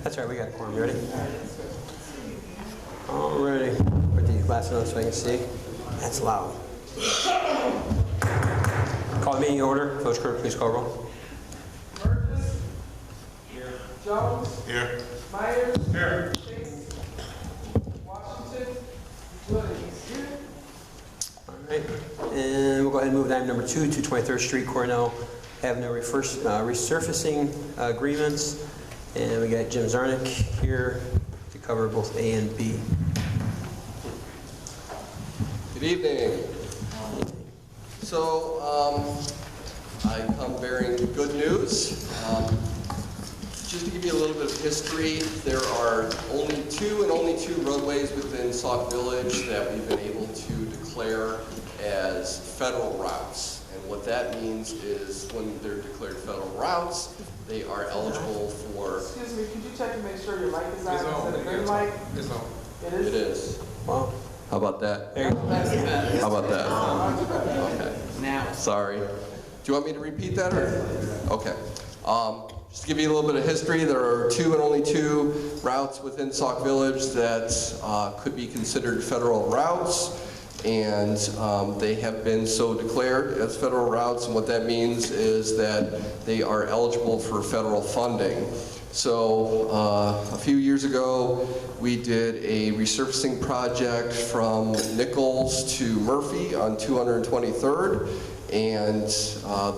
That's right, we got a quorum. You ready? All ready. Put these glasses on so I can see. That's loud. Call the meeting to order. Village clerk, please call roll. Burgess. Here. Jones. Here. Myers. Here. Chase. Washington. Williams. Here. All right. And we'll go ahead and move to item number 2, 223rd Street, Cornell Avenue resurfacing agreements. And we got Jim Zarnick here to cover both A and B. Good evening. So, I come bearing good news. Just to give you a little bit of history, there are only two roadways within Sauk Village that we've been able to declare as federal routes. And what that means is when they're declared federal routes, they are eligible for... Excuse me, could you check and make sure your mic is on? Is it a green mic? It's on. It is? It is. Wow. How about that? There you go. How about that? Okay. Now. Sorry. Do you want me to repeat that? Or? Okay. Just to give you a little bit of history, there are only two routes within Sauk Village that could be considered federal routes, and they have been so declared as federal routes, and what that means is that they are eligible for federal funding. So a few years ago, we did a resurfacing project from Nichols to Murphy on 223rd, and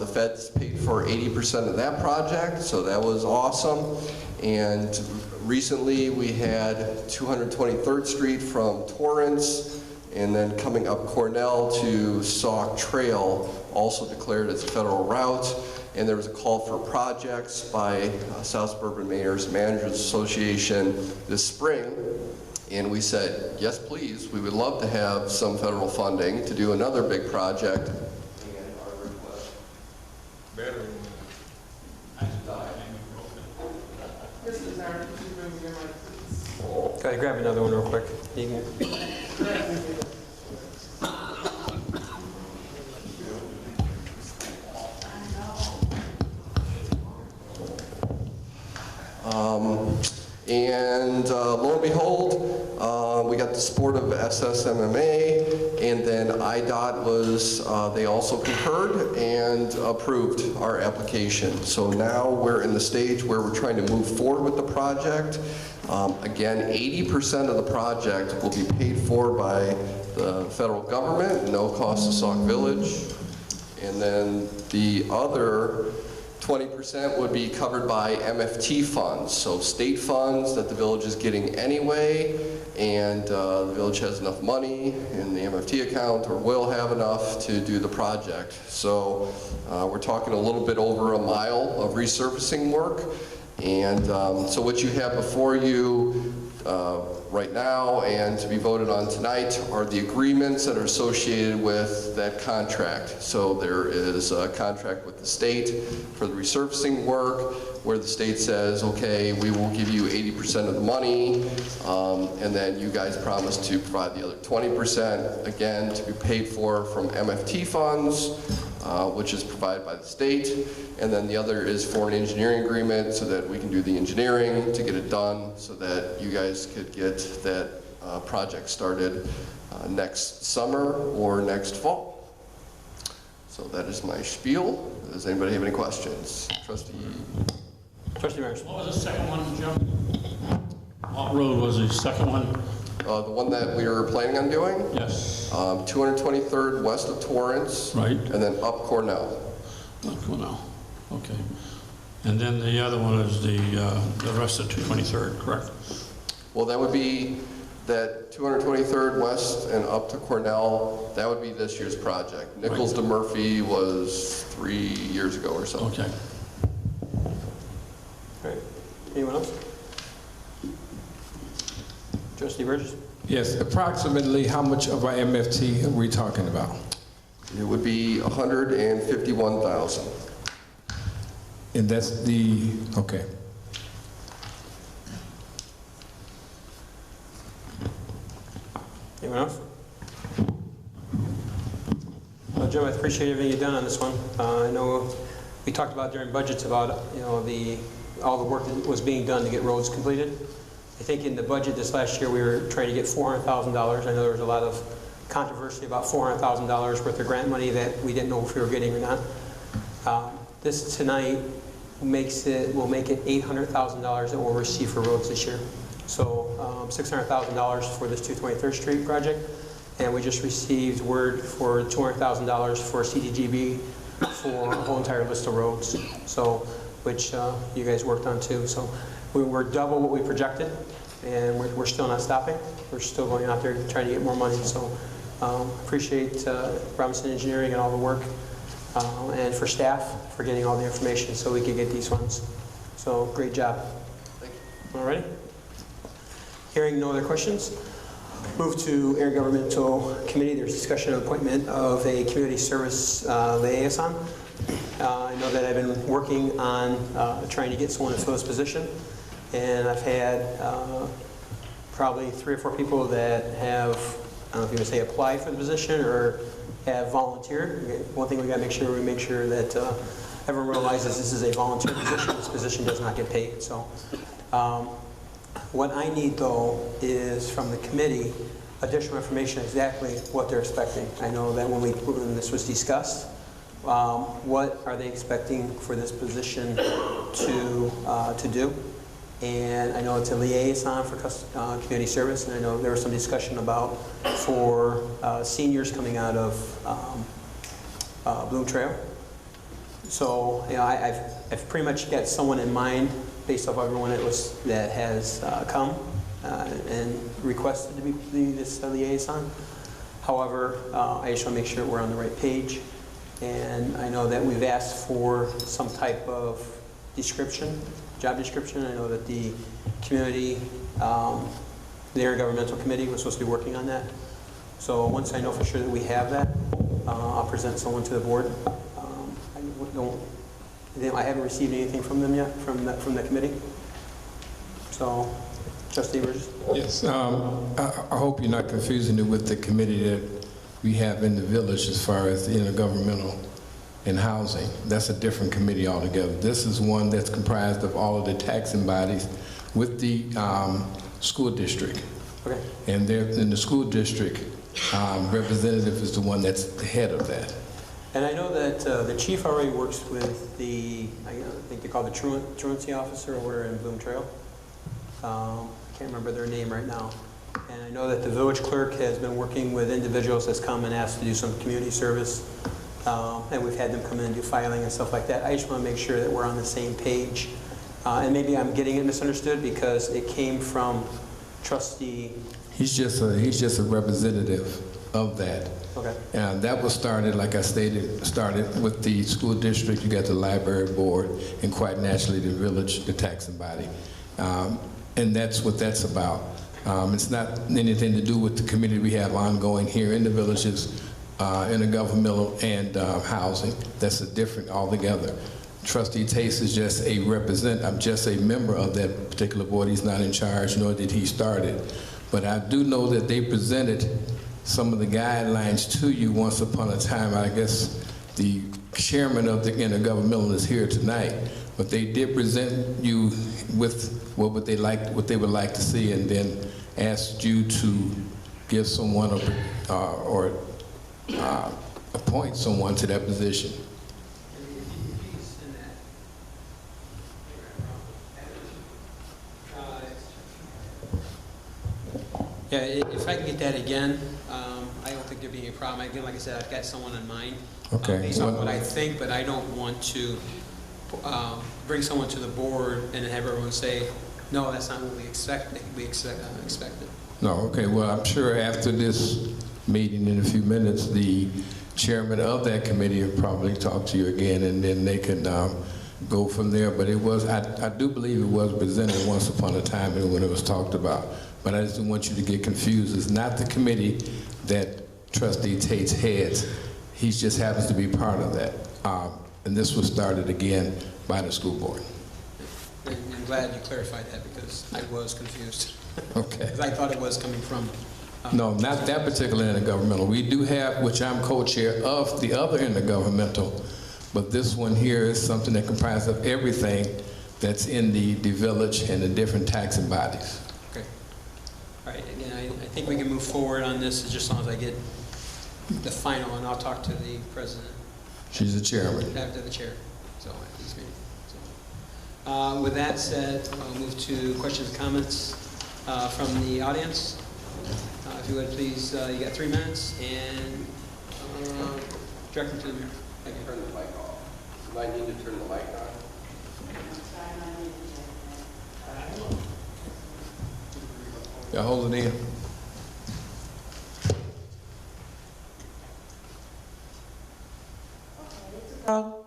the feds paid for 80% of that project, so that was awesome. And recently we had 223rd Street from Torrance, and then coming up Cornell to Sauk Trail, also declared as a federal route. And there was a call for projects by South Suburban Mayors and Managers Association this spring. And we said, yes, please, we would love to have some federal funding to do another big project. And our request. Better. Mr. Zarnick, could you bring me your mic, please? Go ahead, grab another one real quick. You can... And lo and behold, we got the support of SSMMA, and then IDOT was, they also concurred and approved our application. So now we're in the stage where we're trying to move forward with the project. Again, 80% of the project will be paid for by the federal government, no cost to Sauk Village. And then the other 20% would be covered by MFT funds, so state funds that the village is getting anyway, and the village has enough money in the MFT account, or will have enough to do the project. So we're talking a little bit over a mile of resurfacing work, and so what you have before you right now and to be voted on tonight are the agreements that are associated with that contract. So there is a contract with the state for the resurfacing work where the state says, okay, we will give you 80% of the money, and then you guys promise to provide the other 20%, again, to be paid for from MFT funds, which is provided by the state. And then the other is for an engineering agreement so that we can do the engineering to get it done so that you guys could get that project started next summer or next fall. So that is my spiel. Does anybody have any questions? Trustee Myers. What was the second one, Jim? What road was the second one? The one that we were planning on doing? Yes. 223rd west of Torrance. Right. And then up Cornell. Up Cornell. Okay. And then the other one is the rest of 223rd, correct? Well, that would be that 223rd west and up to Cornell. That would be this year's project. Nichols to Murphy was 3 years ago or so. Okay. All right. Anyone else? Trustee Burgess? Yes, approximately how much of our MFT are we talking about? It would be 151,000. And that's the, okay. Anyone else? Well, Jim, I appreciate everything you've done on this one. I know we talked about during budgets about, you know, the all the work that was being done to get roads completed. I think in the budget this last year, we were trying to get $400,000. I know there was a lot of controversy about $400,000 worth of grant money that we didn't know if we were getting or not. This tonight will make it $800,000 that we'll receive for roads this year. So $600,000 for this 223rd Street project, and we just received word for $200,000 for CDGB for a whole entire list of roads, so which you guys worked on too. So we're double what we projected, and we're still not stopping. We're still going out there trying to get more money. So appreciate Robinson Engineering and all the work, and for staff for getting all the information so we could get these funds. So great job. Thank you. All righty. Hearing no other questions, move to Intergovernmental Committee. There's discussion of appointment of a community service liaison. I know that I've been working on trying to get someone to fill this position, and I've had probably 3 or 4 people that have, I don't know if you would say applied for the position or have volunteered. One thing we got to make sure that everyone realizes this is a volunteer position. This position does not get paid. So what I need though is from the committee additional information exactly what they're expecting. I know that when this was discussed, what are they expecting for this position to do? And I know it's a liaison for community service, and I know there was some discussion about for seniors coming out of Bloom Trail. So you know, I've pretty much got someone in mind based off everyone that has come and requested to be this liaison. However, I just want to make sure we're on the right page. And I know that we've asked for some type of job description. I know that the community, the Intergovernmental Committee was supposed to be working on that. So once I know for sure that we have that, I'll present someone to the board. I haven't received anything from them yet, from the committee. So, Trustee Burgess? Yes, I hope you're not confusing it with the committee that we have in the village as far as the intergovernmental and housing. That's a different committee altogether. This is one that's comprised of all of the taxing bodies with the school district. Okay. And in the school district, representative is the one that's the head of that. And I know that the chief already works with the, I think they call the truancy officer over in Bloom Trail. I can't remember their name right now. And I know that the village clerk has been working with individuals that's come and asked to do some community service. And we've had them come in and do filing and stuff like that. I just want to make sure that we're on the same page. And maybe I'm getting it misunderstood because it came from trustee. He's just a representative of that. Okay. And that was started, like I stated, with the school district. You got the library board, and quite naturally the village, the taxing body. And that's what that's about. It's not anything to do with the committee we have ongoing here in the villages, intergovernmental and housing. That's a different altogether. Trustee Tace is just I'm just a member of that particular board. He's not in charge, nor did he start it. But I do know that they presented some of the guidelines to you once upon a time. I guess the chairman of the Intergovernmental is here tonight, but they did present you with what they would like to see, and then asked you to give someone or appoint someone to that position. Yeah, if I can get that again, I don't think there'd be any problem. Again, like I said, I've got someone in mind. Okay. Based on what I think, but I don't want to bring someone to the board and have everyone say, no, that's not what we expected. No, okay, well, I'm sure after this meeting in a few minutes, the chairman of that committee will probably talk to you again, and then they can go from there. But it was, I do believe it was presented once upon a time when it was talked about. But I just don't want you to get confused. It's not the committee that Trustee Tate's heads. He just happens to be part of that. And this was started again by the school board. And I'm glad you clarified that because I was confused. Okay. Because I thought it was coming from... No, not that particular intergovernmental. We do have, which I'm co-chair of, the other intergovernmental, but this one here is something that comprises of everything that's in the village and the different taxing bodies. Okay. All right, again, I think we can move forward on this just as long as I get the final, and I'll talk to the president. She's the chairman. After the chair, so at this meeting. So, with that said, I'll move to questions and comments from the audience. If you would please, you got 3 minutes, and direct them to the mayor. Thank you. Turn the mic off. You might need to turn the mic on. Y'all hold it in. Hello.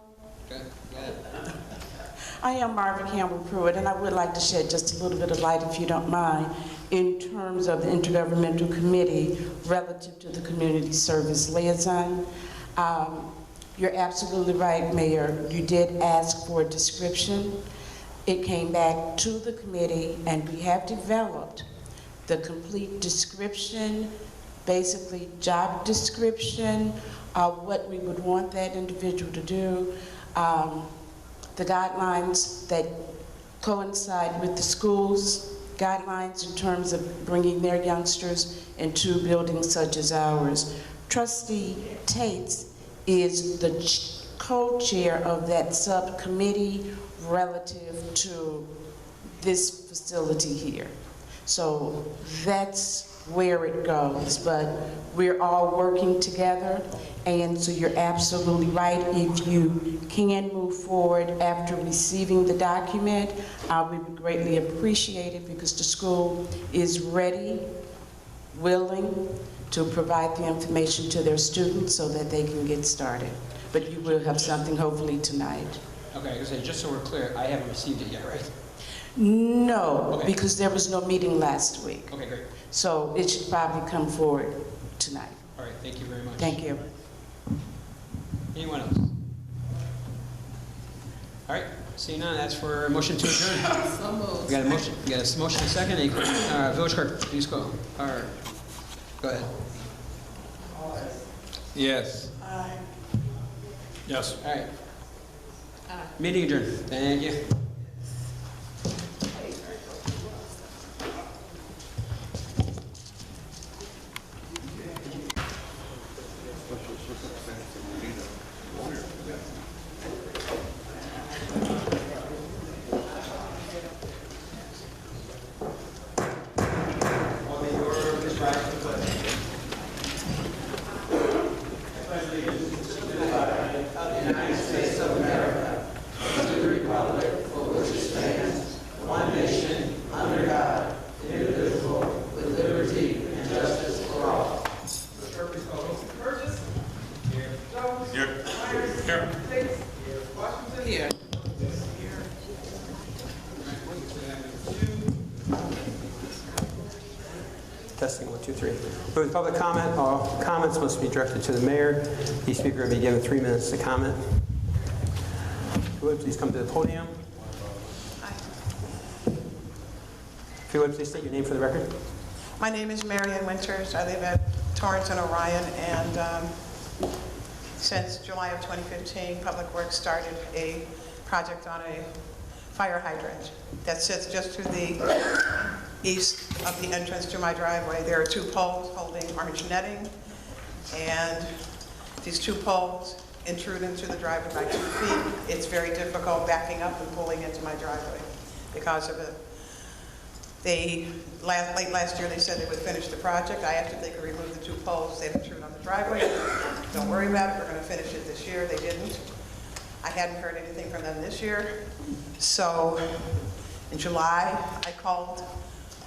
Okay, go ahead. I am Marvin Campbell Pruitt, and I would like to shed just a little bit of light, if you don't mind, in terms of the Intergovernmental Committee relative to the Community Service Liaison. You're absolutely right, Mayor. You did ask for a description. It came back to the committee, and we have developed the complete description, basically job description, what we would want that individual to do, the guidelines that coincide with the schools, guidelines in terms of bringing their youngsters into buildings such as ours. Trustee Tates is the co-chair of that subcommittee relative to this facility here. So that's where it goes, but we're all working together, and so you're absolutely right. If you can move forward after receiving the document, we would greatly appreciate it, because the school is ready, willing to provide the information to their students so that they can get started. But you will have something hopefully tonight. Okay, I was gonna say, just so we're clear, I haven't received it yet, right? No, Okay. because there was no meeting last week. Okay, great. So it should probably come forward tonight. All right, thank you very much. Thank you. Anyone else? All right, seeing none, that's for a motion to adjourn. So moved. We got a motion, and a second. Any questions? Village clerk, please go. All right, go ahead. Yes. Yes. All right. Meeting adjourned. Thank you. Here. Testing, 1, 2, 3. With public comment, all comments must be directed to the mayor. Each speaker will be given 3 minutes to comment. If you would, please come to the podium. If you would, please state your name for the record. My name is Marion Winters. I live at Torrance and Orion, and since July of 2015, Public Works started a project on a fire hydrant that sits just to the east of the entrance to my driveway. There are 2 poles holding orange netting, and these 2 poles intrude into the driveway by 2 feet. It's very difficult backing up and pulling into my driveway because of it. Late last year, they said they would finish the project. I asked if they could remove the 2 poles that intrude on the driveway. Don't worry about it, we're going to finish it this year. They didn't. I hadn't heard anything from them this year. So in July, I called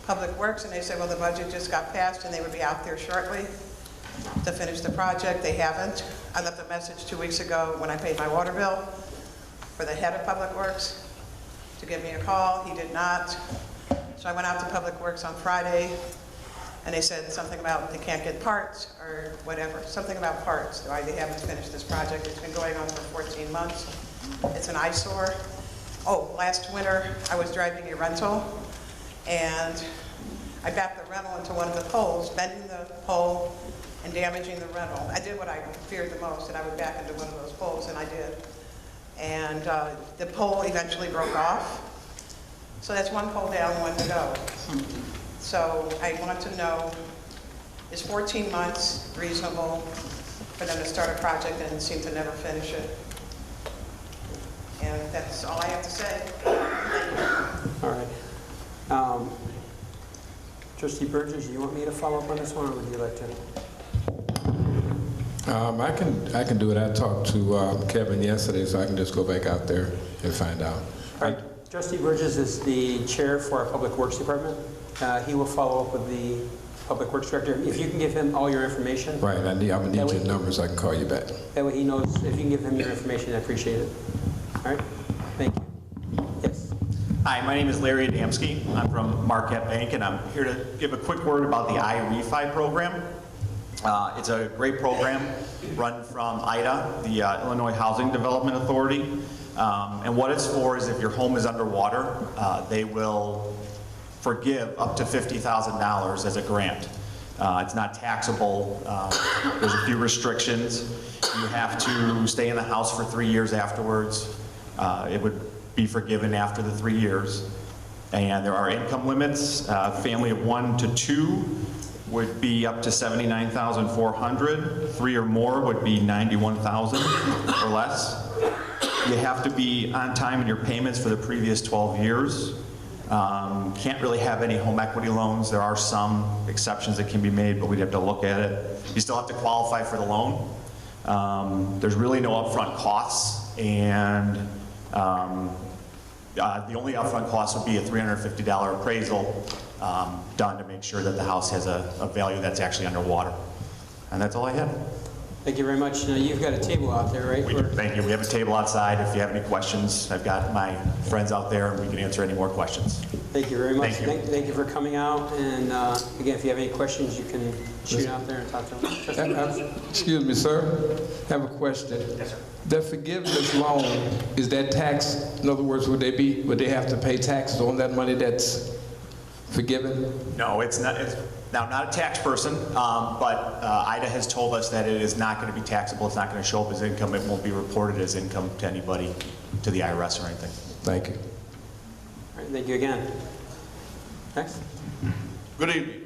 Public Works, and they said, well, the budget just got passed, and they would be out there shortly to finish the project. They haven't. I left a message 2 weeks ago when I paid my water bill for the head of Public Works to give me a call. He did not. So I went out to Public Works on Friday, and they said something about they can't get parts or whatever, something about parts, why they haven't finished this project. It's been going on for 14 months. It's an eyesore. Oh, last winter, I was driving a rental, and I backed the rental into one of the poles, bending the pole and damaging the rental. I did what I feared the most, and I would back into one of those poles, and I did. And the pole eventually broke off. So that's one pull down, one to go. So I want to know, is 14 months reasonable for them to start a project and seem to never finish it? And that's all I have to say. All right. Trustee Burgess, do you want me to follow up on this one, or would you like to? I can do it. I talked to Kevin yesterday, so I can just go back out there and find out. All right. Trustee Burgess is the chair for our Public Works Department. He will follow up with the Public Works Director. If you can give him all your information. Right, I'm gonna need your number so I can call you back. That way he knows, if you can give him your information, I appreciate it. All right, thank you. Yes. Hi, my name is Larry Adamski. I'm from Marquette Bank, and I'm here to give a quick word about the iRefi program. It's a great program run from IDA, the Illinois Housing Development Authority. And what it's for is if your home is underwater, they will forgive up to $50,000 as a grant. It's not taxable. There's a few restrictions. You have to stay in the house for 3 years afterwards. It would be forgiven after the 3 years. And there are income limits. A family of 1 to 2 would be up to $79,400. 3 or more would be $91,000 or less. You have to be on time in your payments for the previous 12 years. Can't really have any home equity loans. There are some exceptions that can be made, but we'd have to look at it. You still have to qualify for the loan. There's really no upfront costs, and the only upfront cost would be a $350 appraisal done to make sure that the house has a value that's actually underwater. And that's all I had. Thank you very much. Now, you've got a table out there, right? Thank you. We have a table outside. If you have any questions, I've got my friends out there, and we can answer any more questions. Thank you very much. Thank you. Thank you for coming out. And again, if you have any questions, you can shoot out there and talk to them. Excuse me, sir. I have a question. Yes, sir. The forgiveness loan, is that tax? In other words, would they have to pay taxes on that money that's forgiven? No, it's not. Now, I'm not a tax person, but IDA has told us that it is not going to be taxable. It's not going to show up as income. It won't be reported as income to anybody, to the IRS or anything. Thank you. All right, thank you again. Next. Good evening.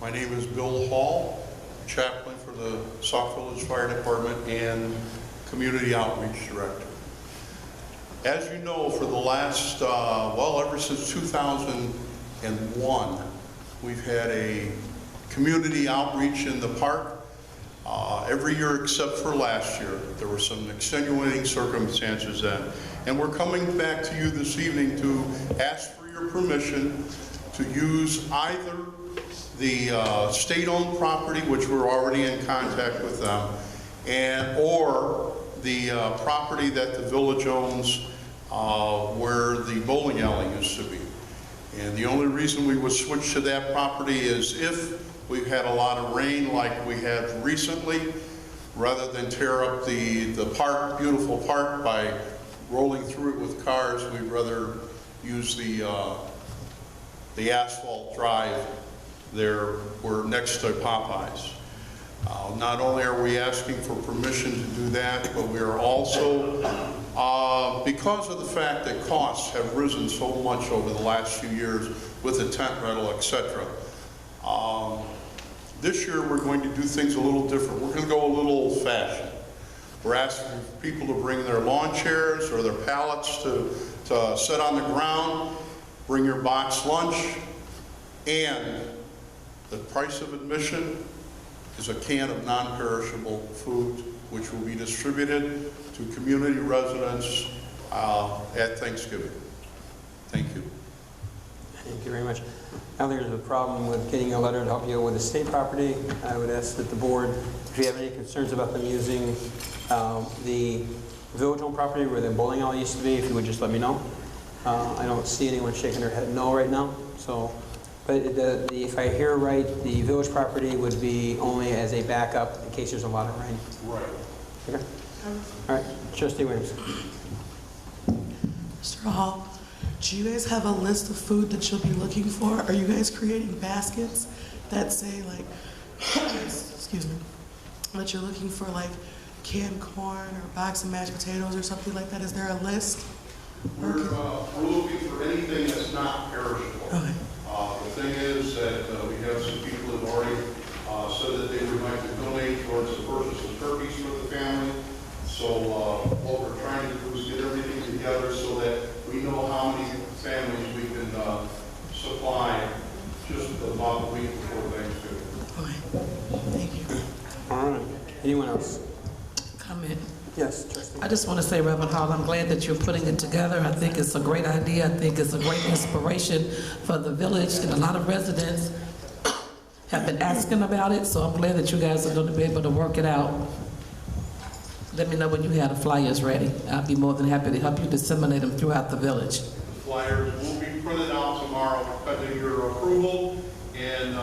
My name is Bill Hall, chaplain for the Sauk Village Fire Department and Community Outreach Director. As you know, for the last, ever since 2001, we've had a community outreach in the park every year except for last year. There were some extenuating circumstances then. And we're coming back to you this evening to ask for your permission to use either the state-owned property, which we're already in contact with them, or the property that the village owns where the bowling alley used to be. And the only reason we would switch to that property is if we've had a lot of rain like we have recently, rather than tear up the park, beautiful park, by rolling through it with cars, we'd rather use the asphalt drive there. We're next to Popeyes. Not only are we asking for permission to do that, but we are also, because of the fact that costs have risen so much over the last few years with the tent rental, etc. This year we're going to do things a little different. We're going to go a little old-fashioned. We're asking people to bring their lawn chairs or their pallets to sit on the ground, bring your box lunch, and the price of admission is a can of non-perishable food, which will be distributed to community residents at Thanksgiving. Thank you. Thank you very much. I don't think there's a problem with getting a letter to help you with the state property. I would ask that the board, if you have any concerns about them using the village-owned property where the bowling alley used to be, if you would just let me know. I don't see anyone shaking their head no right now. So, but if I hear right, the village property would be only as a backup in case there's a lot of rain. Right. Okay. All right. Trustee Williams. Mr. Hall, do you guys have a list of food that you'll be looking for? Are you guys creating baskets that say like, excuse me, that you're looking for like canned corn or a box of mashed potatoes or something like that? Is there a list? We're looking for anything that's not perishable. Okay. The thing is that we have some people who have already said that they would like to donate towards the purchase of turkeys for the family. So what we're trying to do is get everything together so that we know how many families we can supply just about a week before Thanksgiving. Okay. Thank you. All right. Anyone else? Comment. Yes, Trustee. I just want to say, Reverend Hall, I'm glad that you're putting it together. I think it's a great idea. I think it's a great inspiration for the village, and a lot of residents have been asking about it, so I'm glad that you guys are going to be able to work it out. Let me know when you have the flyers ready. I'll be more than happy to help you disseminate them throughout the village. The flyers will be printed out tomorrow pending your approval, and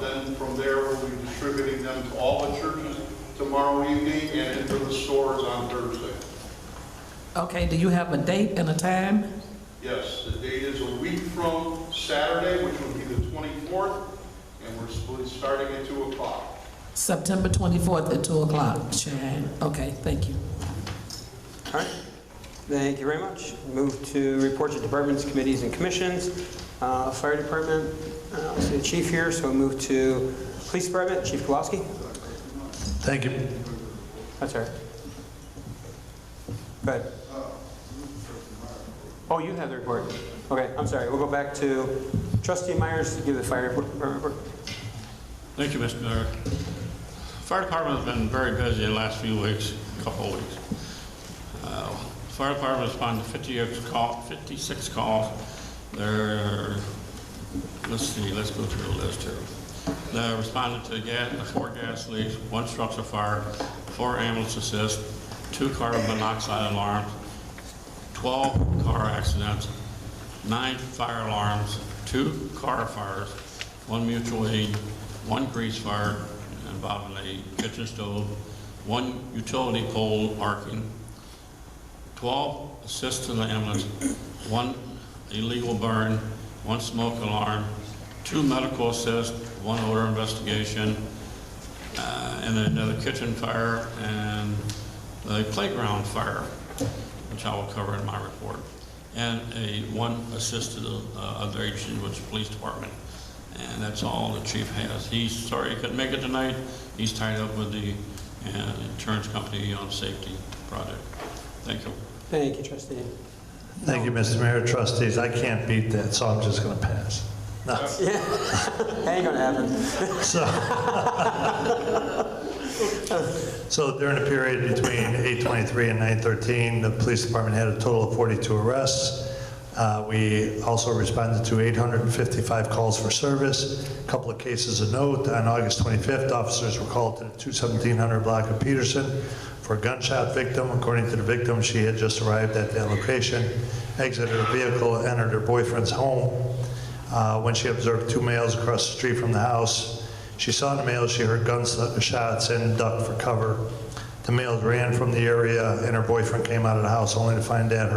then from there we'll be distributing them to all the churches tomorrow evening and into the stores on Thursday. Okay, do you have a date and a time? Yes, the date is a week from Saturday, which will be the 24th, and we're starting at 2 o'clock. September 24th at 2 o'clock. Sharon. Okay, thank you. All right. Thank you very much. Move to reports of departments, committees, and commissions. Fire department, I see the chief here, so we'll move to police department. Chief Kowalski. Thank you. That's all right. Go ahead. Oh, you have the report. Okay, I'm sorry. We'll go back to Trustee Myers to give the fire report. Thank you, Mr. Mayor. Fire department has been very busy the last few weeks, couple of weeks. Fire department responded to 56 calls. Let's see, let's go through the list here. They responded to 4 gas leaks, 1 structure fire, 4 ambulance assists, 2 carbon monoxide alarms, 12 car accidents, 9 fire alarms, 2 car fires, 1 mutual aid, 1 grease fire involving a kitchen stove, 1 utility pole arcing, 12 assists to the ambulance, 1 illegal burn, 1 smoke alarm, 2 medical assists, 1 odor investigation, and another kitchen fire, and the playground fire, which I will cover in my report, and 1 assist to the other agency, which is the police department. And that's all the chief has. He's sorry he couldn't make it tonight. He's tied up with the insurance company on safety project. Thank you. Thank you, Trustee. Thank you, Mr. Mayor, trustees. I can't beat that, so I'm just going to pass. No. Yeah, ain't gonna happen. So during the period between 8/23 and 9/13, the police department had a total of 42 arrests. We also responded to 855 calls for service. A couple of cases of note. On August 25th, officers were called to the 21700 block of Peterson for a gunshot victim. According to the victim, she had just arrived at that location, exited her vehicle, and entered her boyfriend's home. When she observed 2 males across the street from the house, she saw the males, she heard gunshots, and ducked for cover. The males ran from the area, and her boyfriend came out of the house only to find that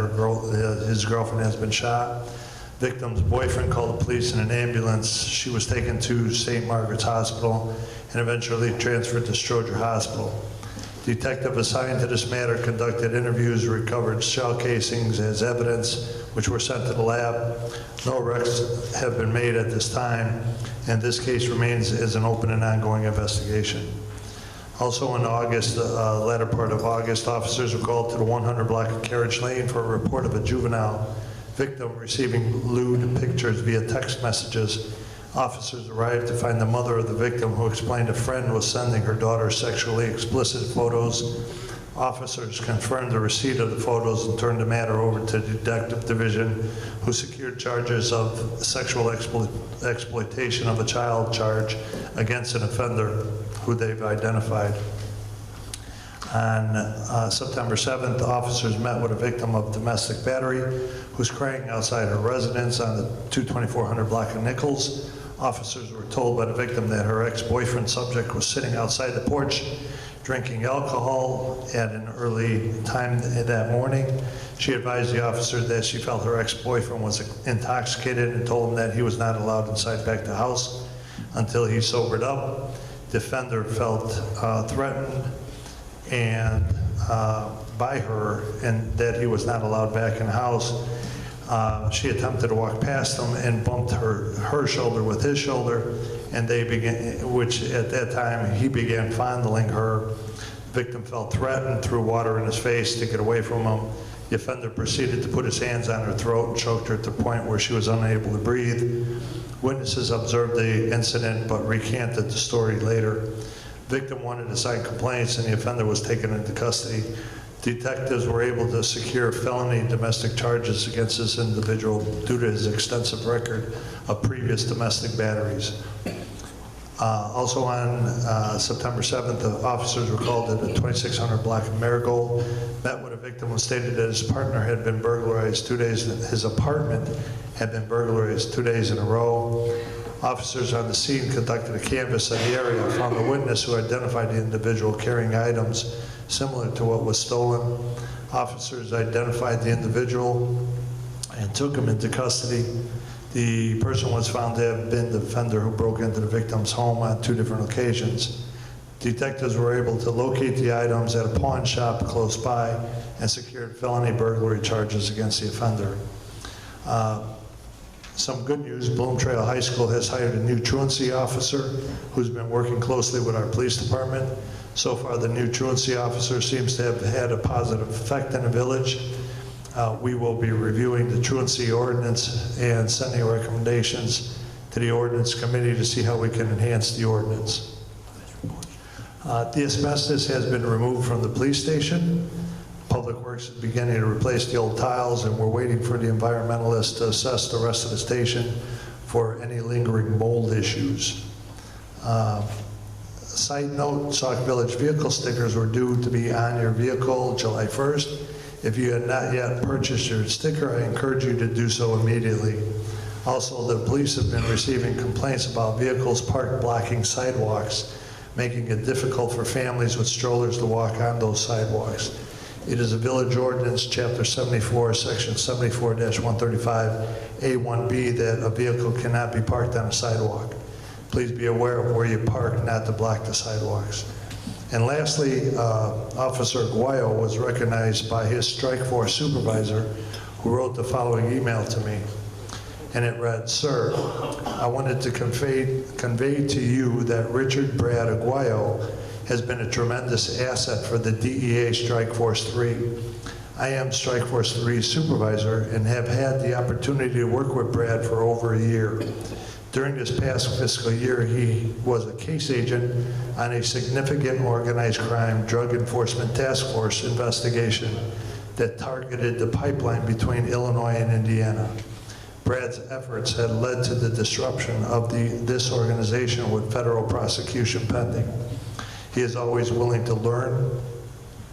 his girlfriend has been shot. Victim's boyfriend called the police in an ambulance. She was taken to St. Margaret's Hospital and eventually transferred to Stroger Hospital. Detective assigned to this matter conducted interviews, recovered shell casings as evidence, which were sent to the lab. No arrests have been made at this time, and this case remains as an open and ongoing investigation. Also in August, latter part of August, officers were called to the 100 block of Carriage Lane for a report of a juvenile victim receiving lewd pictures via text messages. Officers arrived to find the mother of the victim, who explained a friend was sending her daughter sexually explicit photos. Officers confirmed the receipt of the photos and turned the matter over to the Detective Division, who secured charges of sexual exploitation of a child charge against an offender who they've identified. On September 7th, officers met with a victim of domestic battery who was crying outside her residence on the 22400 block of Nichols. Officers were told by the victim that her ex-boyfriend subject was sitting outside the porch drinking alcohol at an early time that morning. She advised the officer that she felt her ex-boyfriend was intoxicated and told him that he was not allowed inside back the house until he sobered up. The offender felt threatened and by her and that he was not allowed back in the house. She attempted to walk past him and bumped her shoulder with his shoulder, and they began, which at that time he began fondling her. The victim felt threatened, threw water in his face to get away from him. The offender proceeded to put his hands on her throat and choked her to the point where she was unable to breathe. Witnesses observed the incident but recanted the story later. The victim wanted to sign complaints and the offender was taken into custody. Detectives were able to secure felony domestic charges against this individual due to his extensive record of previous domestic batteries. Also on September 7th, the officers were called at the 2600 block of Marigold, met with a victim and stated that his partner had been burglarized 2 days, his apartment had been burglarized 2 days in a row. Officers on the scene conducted a canvass of the area, found a witness who identified the individual carrying items similar to what was stolen. Officers identified the individual and took him into custody. The person was found to have been the offender who broke into the victim's home on 2 different occasions. Detectives were able to locate the items at a pawn shop close by and secured felony burglary charges against the offender. Some good news, Bloom Trail High School has hired a new truancy officer who's been working closely with our police department. So far, the new truancy officer seems to have had a positive effect in the village. We will be reviewing the truancy ordinance and sending recommendations to the ordinance committee to see how we can enhance the ordinance. The asbestos has been removed from the police station. Public Works is beginning to replace the old tiles, and we're waiting for the environmentalists to assess the rest of the station for any lingering mold issues. Side note, Sauk Village vehicle stickers were due to be on your vehicle July 1st. If you had not yet purchased your sticker, I encourage you to do so immediately. Also, the police have been receiving complaints about vehicles parked blocking sidewalks, making it difficult for families with strollers to walk on those sidewalks. It is a village ordinance, chapter 74, section 74-135, A1B, that a vehicle cannot be parked on a sidewalk. Please be aware of where you park, not to block the sidewalks. And lastly, Officer Aguayo was recognized by his strike force supervisor, who wrote the following email to me. And it read, "Sir, I wanted to convey to you that Richard Brad Aguayo has been a tremendous asset for the DEA Strike Force 3. I am Strike Force 3 supervisor and have had the opportunity to work with Brad for over a year. During this past fiscal year, he was a case agent on a significant organized crime drug enforcement task force investigation that targeted the pipeline between Illinois and Indiana. Brad's efforts had led to the disruption of this organization with federal prosecution pending. He is always willing to learn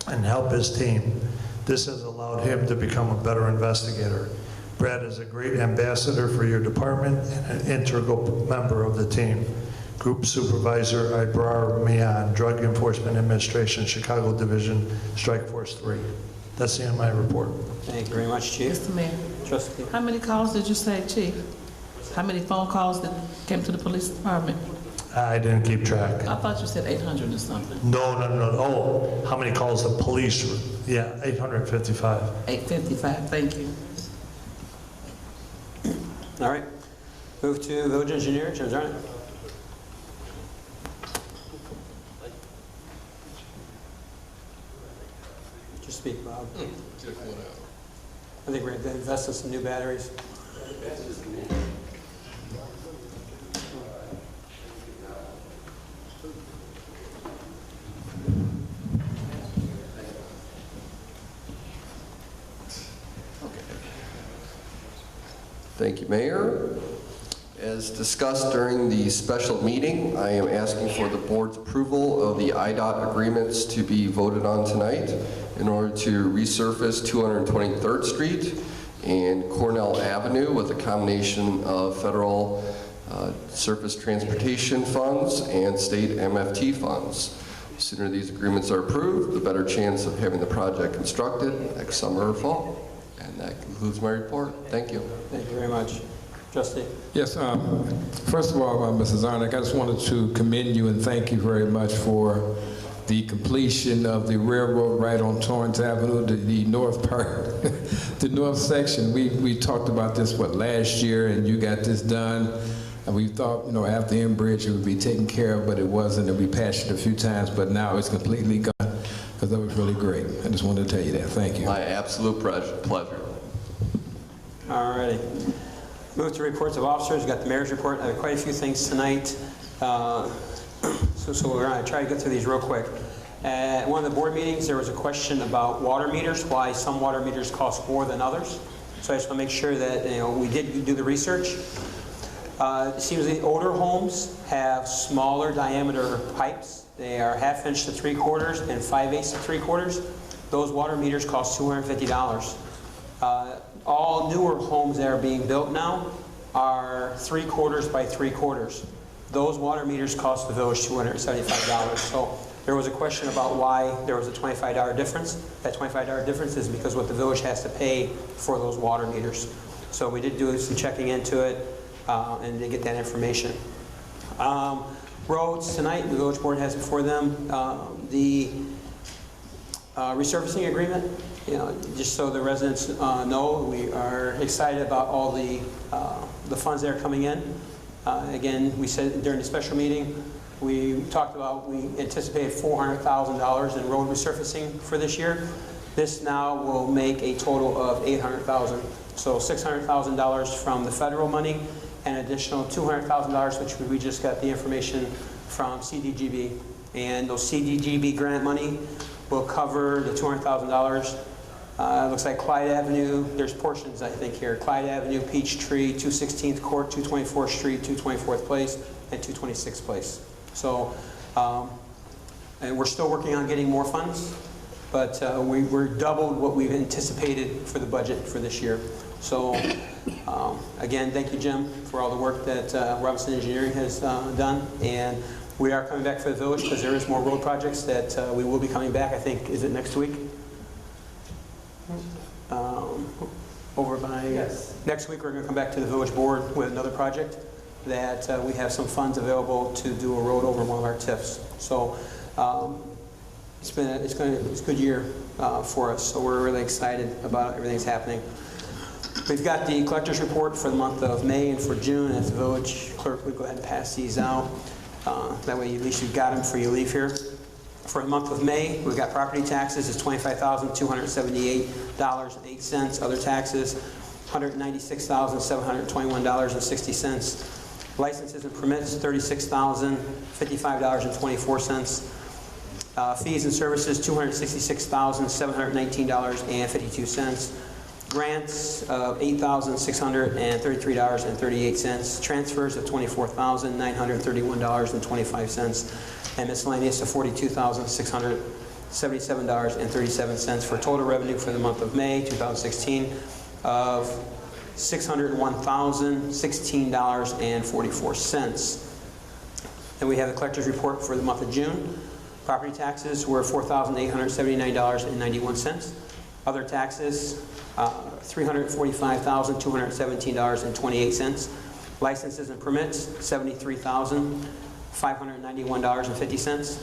and help his team. This has allowed him to become a better investigator. Brad is a great ambassador for your department and an integral member of the team. Group Supervisor Ibrar Mian, Drug Enforcement Administration, Chicago Division, Strike Force 3. That's the end of my report. Thank you very much, Chief. Mr. Mayor, Trustee. how many calls did you say, Chief? How many phone calls that came to the police department? I didn't keep track. I thought you said 800 or something. No. Oh, how many calls the police? Yeah, 855. 855, thank you. All right. Move to Village Engineer, Jim Zarnik. Just speak loud. I think we're going to invest in some new batteries. Thank you, Mayor. As discussed during the special meeting, I am asking for the board's approval of the IDOT agreements to be voted on tonight in order to resurface 223rd Street and Cornell Avenue with a combination of federal surface transportation funds and state MFT funds. The sooner these agreements are approved, the better chance of having the project constructed next summer or fall. And that concludes my report. Thank you. Thank you very much. Trustee. Yes, first of all, Mrs. Zarnik, I just wanted to commend you and thank you very much for the completion of the railroad right on Torrance Avenue, the north part, the north section. We talked about this, last year, and you got this done. And we thought, after Enbridge it would be taken care of, but it wasn't, and we patched it a few times, but now it's completely gone, because that was really great. I just wanted to tell you that. Thank you. My absolute pleasure. All righty. Move to reports of officers. We've got the mayor's report. I have quite a few things tonight. So we're going to try to get through these real quick. At one of the board meetings, there was a question about water meters, why some water meters cost more than others. So I just want to make sure that we did do the research. It seems the older homes have smaller diameter pipes. They are 1/2 inch to 3/4 and 5/8 to 3/4. Those water meters cost $250. All newer homes that are being built now are 3/4 by 3/4. Those water meters cost the village $275. So there was a question about why there was a $25 difference. That $25 difference is because what the village has to pay for those water meters. So we did do some checking into it and to get that information. Roads tonight, the village board has before them the resurfacing agreement. Just so the residents know, we are excited about all the funds that are coming in. Again, we said during the special meeting, we talked about we anticipated $400,000 in road resurfacing for this year. This now will make a total of $800,000. So $600,000 from the federal money and additional $200,000, which we just got the information from CDGB. And those CDGB grant money will cover the $200,000. It looks like Clyde Avenue, there's portions I think here, Clyde Avenue, Peachtree, 216th Court, 224th Street, 224th Place, and 226th Place. So, and we're still working on getting more funds, but we're doubled what we've anticipated for the budget for this year. So, again, thank you, Jim, for all the work that Robinson Engineering has done. And we are coming back for the village because there is more road projects that we will be coming back. I think, is it next week? Over by next week, we're going to come back to the village board with another project that we have some funds available to do a road over one of our TIFs. So it's a good year for us. So we're really excited about everything that's happening. We've got the collector's report for the month of May and for June. As the village clerk would go ahead and pass these out. That way, at least you've got them before you leave here. For the month of May, we've got property taxes is $25,278.08. Other taxes, $196,721.60. Licenses and permits, $36,055.24. Fees and services, $266,719.52. Grants of $8,633.38. Transfers of $24,931.25. And miscellaneous of $42,677.37 for total revenue for the month of May 2016 of $601,016.44. And we have the collector's report for the month of June. Property taxes were $4,879.91. Other taxes, $345,217.28. Licenses and permits, $73,591.50.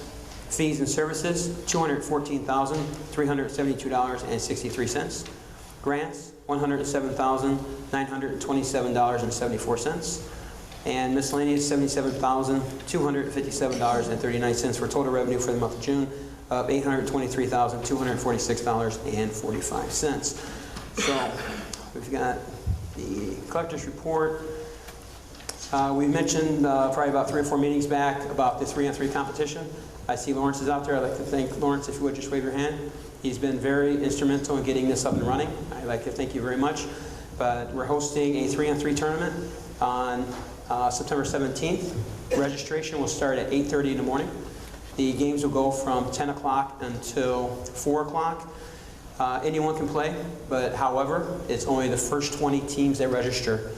Fees and services, $214,372.63. Grants, $107,927.74. And miscellaneous, $77,257.39 for total revenue for the month of June of $823,246.45. So we've got the collector's report. We mentioned probably about 3 or 4 meetings back about the 3-on-3 competition. I see Lawrence is out there. I'd like to thank Lawrence, if you would just wave your hand. He's been very instrumental in getting this up and running. I'd like to thank you very much. But we're hosting a 3-on-3 tournament on September 17th. Registration will start at 8:30 in the morning. The games will go from 10 o'clock until 4 o'clock. Anyone can play, but however, it's only the first 20 teams that register.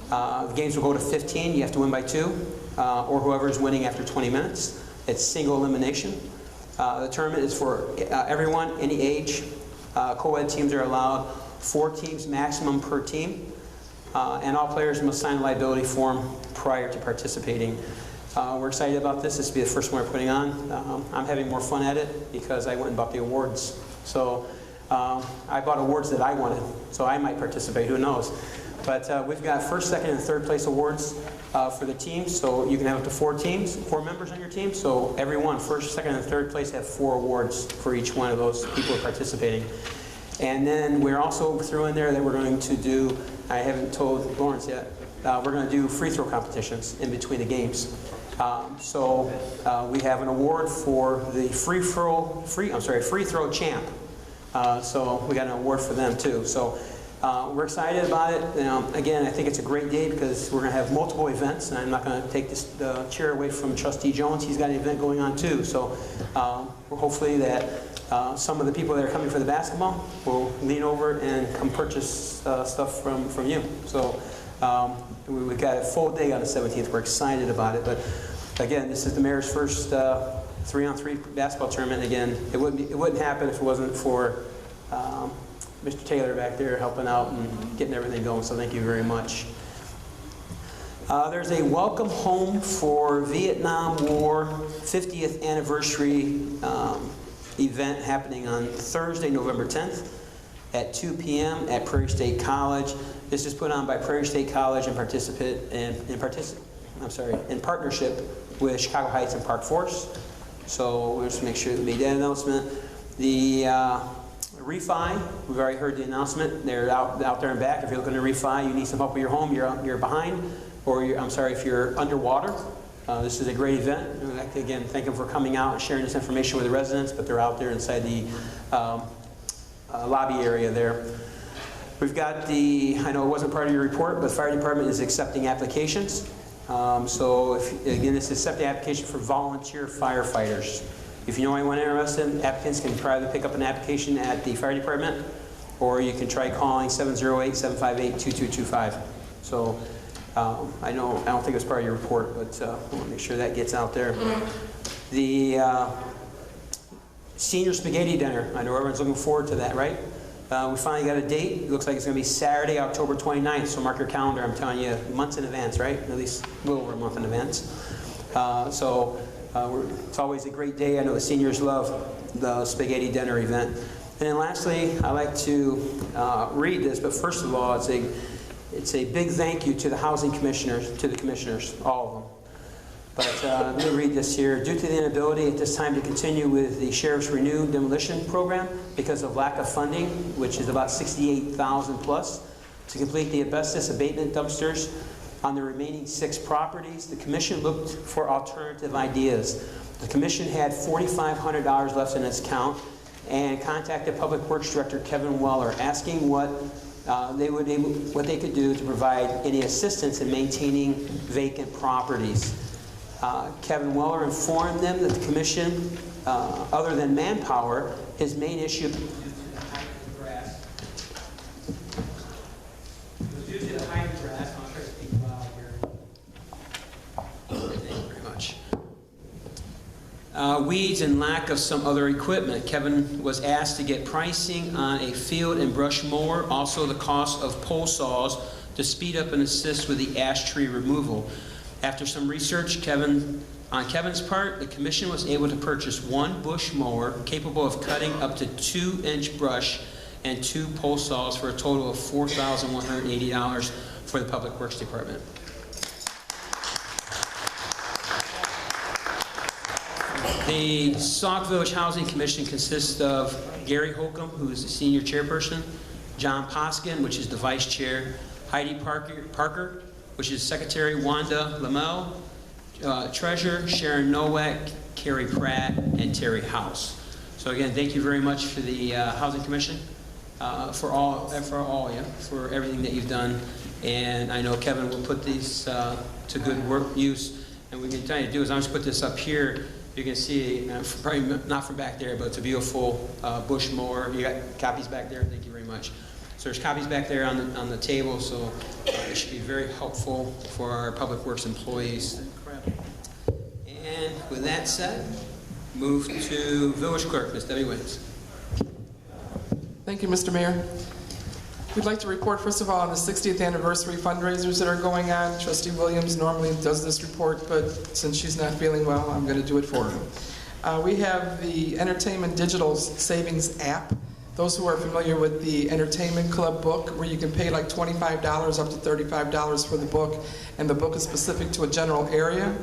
The games will go to 15. You have to win by 2, or whoever is winning after 20 minutes. It's single elimination. The tournament is for everyone, any age. Co-ed teams are allowed 4 teams maximum per team. And all players must sign a liability form prior to participating. We're excited about this. This will be the first one we're putting on. I'm having more fun at it because I went and bought the awards. So I bought awards that I wanted, so I might participate, who knows. But we've got first, second, and third place awards for the teams. So you can have up to 4 members on your team. So everyone, first, second, and third place, have 4 awards for each one of those people participating. And then we're also threw in there that we're going to do, I haven't told Lawrence yet, we're going to do free throw competitions in between the games. So we have an award for the free throw champ. So we got an award for them too. So we're excited about it. Again, I think it's a great day because we're going to have multiple events, and I'm not going to take the chair away from Trustee Jones. He's got an event going on too. So hopefully that some of the people that are coming for the basketball will lean over and come purchase stuff from you. So we've got a full day on the 17th. We're excited about it. But again, this is the mayor's first 3-on-3 basketball tournament. Again, it wouldn't happen if it wasn't for Mr. Taylor back there helping out and getting everything going. So thank you very much. There's a welcome home for Vietnam War 50th anniversary event happening on Thursday, November 10th at 2 p.m. at Prairie State College. This is put on by Prairie State College and in partnership with Chicago Heights and Park Forest. So we'll just make sure that we made that announcement. The refi, we've already heard the announcement. They're out there and back. If you're looking to refi, you need some help with your home, you're behind, or if you're underwater. This is a great event. Again, thank them for coming out and sharing this information with the residents, but they're out there inside the lobby area there. We've got I know it wasn't part of your report, but the fire department is accepting applications. So again, this is accepting application for volunteer firefighters. If you know anyone interested, applicants can probably pick up an application at the fire department, or you can try calling 708-758-2225. So I don't think it was part of your report, but I want to make sure that gets out there. The senior spaghetti dinner, I know everyone's looking forward to that, right? We finally got a date. It looks like it's going to be Saturday, October 29th, so mark your calendar. I'm telling you, months in advance, right? At least a little over a month in advance. It's always a great day. I know the seniors love the spaghetti dinner event. And then lastly, I like to read this, but first of all, it's a big thank you to the housing commissioners, all of them. But let me read this here. Due to the inability at this time to continue with the Sheriff's Renewed Demolition Program because of lack of funding, which is about $68,000 plus, to complete the asbestos abatement dumpsters on the remaining 6 properties, the Commission looked for alternative ideas. The Commission had $4,500 left in its account and contacted Public Works Director Kevin Weller asking what they could do to provide any assistance in maintaining vacant properties. Kevin Weller informed them that the Commission, other than manpower, his main issue due to the height of the grass. Due to the height of the grass, I'll try to speak loud here. Thank you very much. Weeds and lack of some other equipment. Kevin was asked to get pricing on a field and brush mower, also the cost of pole saws to speed up and assist with the ash tree removal. After some research on Kevin's part, the Commission was able to purchase 1 bush mower capable of cutting up to 2-inch brush and 2 pole saws for a total of $4,180 for the Public Works Department. The Sauk Village Housing Commission consists of Gary Holcomb, who is the senior chairperson, John Poskin, which is the vice chair, Heidi Parker, which is secretary, Wanda Lamel, treasurer, Sharon Nowak, Carrie Pratt, and Terry House. So again, thank you very much for the Housing Commission, for all of you, for everything that you've done. And I know Kevin will put these to good work use. And what we can try to do is I'm just put this up here. You can see, probably not from back there, but it's a beautiful bush mower. You got copies back there. Thank you very much. So there's copies back there on the table, so it should be very helpful for our Public Works employees. And with that said, move to Village Clerk, Ms. Debbie Williams. Thank you, Mr. Mayor. We'd like to report, first of all, on the 60th anniversary fundraisers that are going on. Trustee Williams normally does this report, but since she's not feeling well, I'm going to do it for her. We have the Entertainment Digital Savings app. Those who are familiar with the Entertainment Club book, where you can pay like $25 up to $35 for the book, and the book is specific to a general area.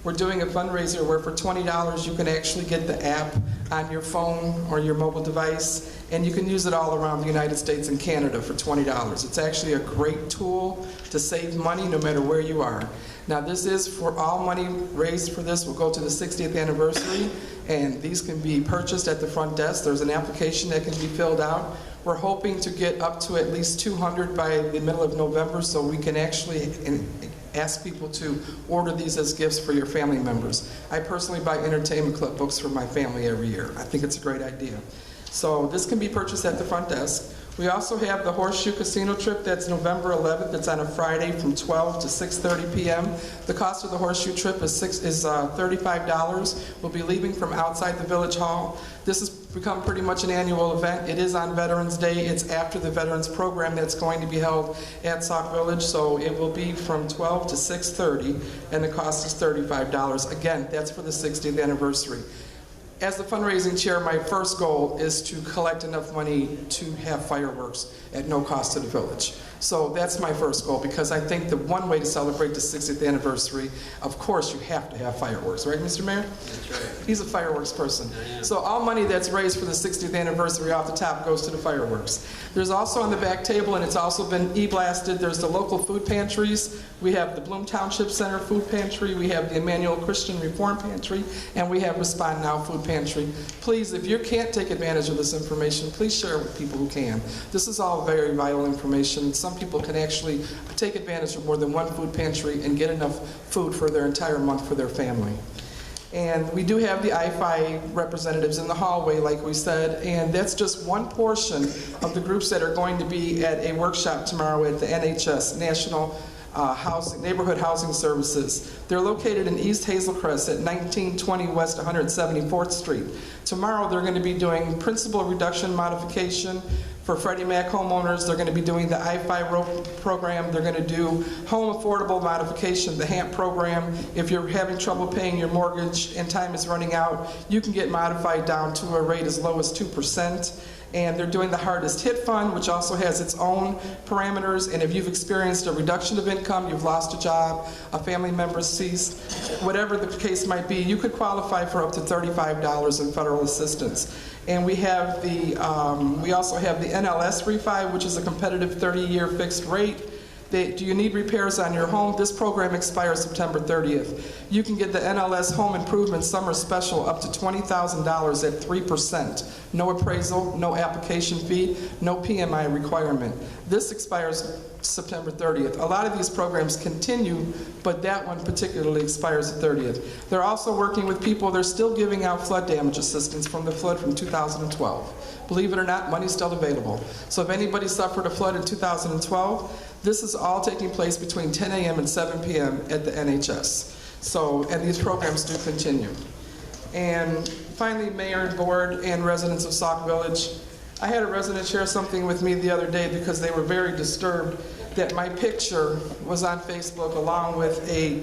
We're doing a fundraiser where for $20 you can actually get the app on your phone or your mobile device, and you can use it all around the United States and Canada for $20. It's actually a great tool to save money no matter where you are. Now this is for all money raised for this will go to the 60th anniversary, and these can be purchased at the front desk. There's an application that can be filled out. We're hoping to get up to at least 200 by the middle of November, so we can actually ask people to order these as gifts for your family members. I personally buy Entertainment Club books for my family every year. I think it's a great idea. So this can be purchased at the front desk. We also have the Horseshoe Casino trip. That's November 11th. It's on a Friday from 12 to 6:30 p.m. The cost of the Horseshoe trip is $35. We'll be leaving from outside the Village Hall. This has become pretty much an annual event. It is on Veterans Day. It's after the Veterans Program that's going to be held at Sauk Village, so it will be from 12 to 6:30, and the cost is $35. Again, that's for the 60th anniversary. As the fundraising chair, my first goal is to collect enough money to have fireworks at no cost to the village. So that's my first goal, because I think the one way to celebrate the 60th anniversary, of course, you have to have fireworks, right, Mr. Mayor? That's right. He's a fireworks person. So all money that's raised for the 60th anniversary off the top goes to the fireworks. There's also on the back table, and it's also been e-blasted, there's the local food pantries. We have the Bloom Township Center Food Pantry, we have the Emmanuel Christian Reform Pantry, and we have Respond Now Food Pantry. Please, if you can't take advantage of this information, please share it with people who can. This is all very vital information. Some people can actually take advantage of more than one food pantry and get enough food for their entire month for their family. And we do have the IFI representatives in the hallway, like we said, and that's just one portion of the groups that are going to be at a workshop tomorrow at the NHS, National Neighborhood Housing Services. They're located in East Hazelcrest at 1920 West 174th Street. Tomorrow they're going to be doing principal reduction modification for Freddie Mac homeowners. They're going to be doing the I-5 program. They're going to do home affordable modification, the HAMP program. If you're having trouble paying your mortgage and time is running out, you can get modified down to a rate as low as 2%. And they're doing the Hardest Hit Fund, which also has its own parameters. And if you've experienced a reduction of income, you've lost a job, a family member ceased, whatever the case might be, you could qualify for up to $35 in federal assistance. And we have we also have the NLS refi, which is a competitive 30-year fixed rate. Do you need repairs on your home? This program expires September 30th. You can get the NLS Home Improvement Summer Special up to $20,000 at 3%. No appraisal, no application fee, no PMI requirement. This expires September 30th. A lot of these programs continue, but that one particularly expires the 30th. They're also working with people, they're still giving out flood damage assistance from the flood from 2012. Believe it or not, money's still available. So if anybody suffered a flood in 2012, this is all taking place between 10 a.m. and 7 p.m. at the NHS. So, and these programs do continue. And finally, Mayor, Board, and residents of Sauk Village, I had a resident share something with me the other day because they were very disturbed that my picture was on Facebook along with a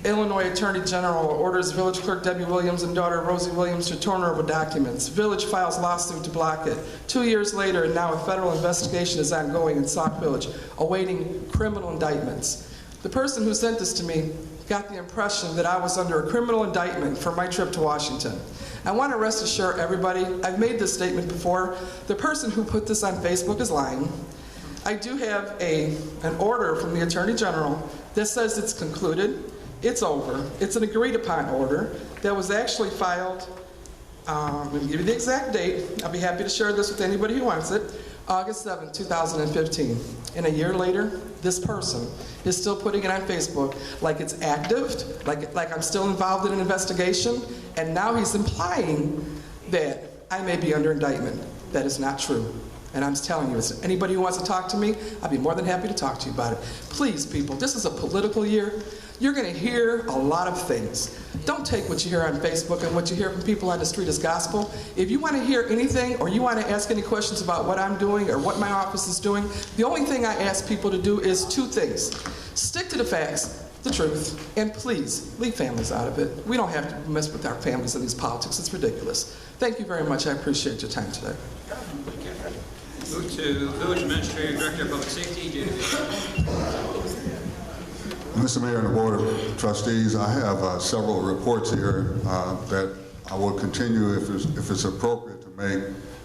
Illinois Attorney General orders Village Clerk Debbie Williams and daughter Rosie Williams to turn over documents. Village files lawsuit to block it. 2 years later, and now a federal investigation is ongoing in Sauk Village, awaiting criminal indictments. The person who sent this to me got the impression that I was under a criminal indictment for my trip to Washington. I want to rest assure everybody, I've made this statement before, the person who put this on Facebook is lying. I do have an order from the Attorney General that says it's concluded. It's over. It's an agreed upon order that was actually filed, I'm going to give you the exact date. I'll be happy to share this with anybody who wants it. August 7, 2015. And a year later, this person is still putting it on Facebook like it's active, like I'm still involved in an investigation, and now he's implying that I may be under indictment. That is not true. And I'm telling you, if there's anybody who wants to talk to me, I'd be more than happy to talk to you about it. Please, people, this is a political year. You're going to hear a lot of things. Don't take what you hear on Facebook and what you hear from people on the street as gospel. If you want to hear anything or you want to ask any questions about what I'm doing or what my office is doing, the only thing I ask people to do is two things. Stick to the facts, the truth, and please, leave families out of it. We don't have to mess with our families in these politics. It's ridiculous. Thank you very much. I appreciate your time today. Move to Village Administrative Director of Public Safety, David. Mr. Mayor and the Board of Trustees, I have several reports here that I will continue if it's appropriate to make.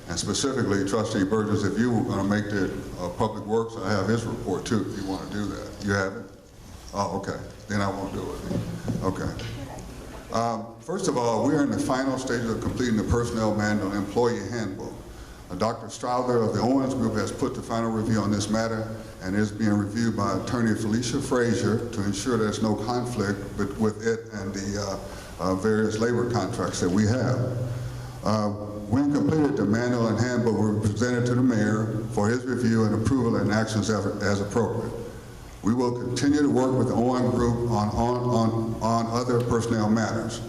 And specifically, Trustee Burgess, if you were going to make the Public Works, I have his report too, if you want to do that. You have it? Oh, okay. Then I won't do it. Okay. First of all, we're in the final stages of completing the Personnel Manual Employee Handbook. Dr. Strouder of the Owens Group has put the final review on this matter and is being reviewed by Attorney Felicia Frazier to ensure there's no conflict with it and the various labor contracts that we have. When completed, the manual and handbook will be presented to the mayor for his review and approval and actions as appropriate. We will continue to work with the Owens Group on other personnel matters.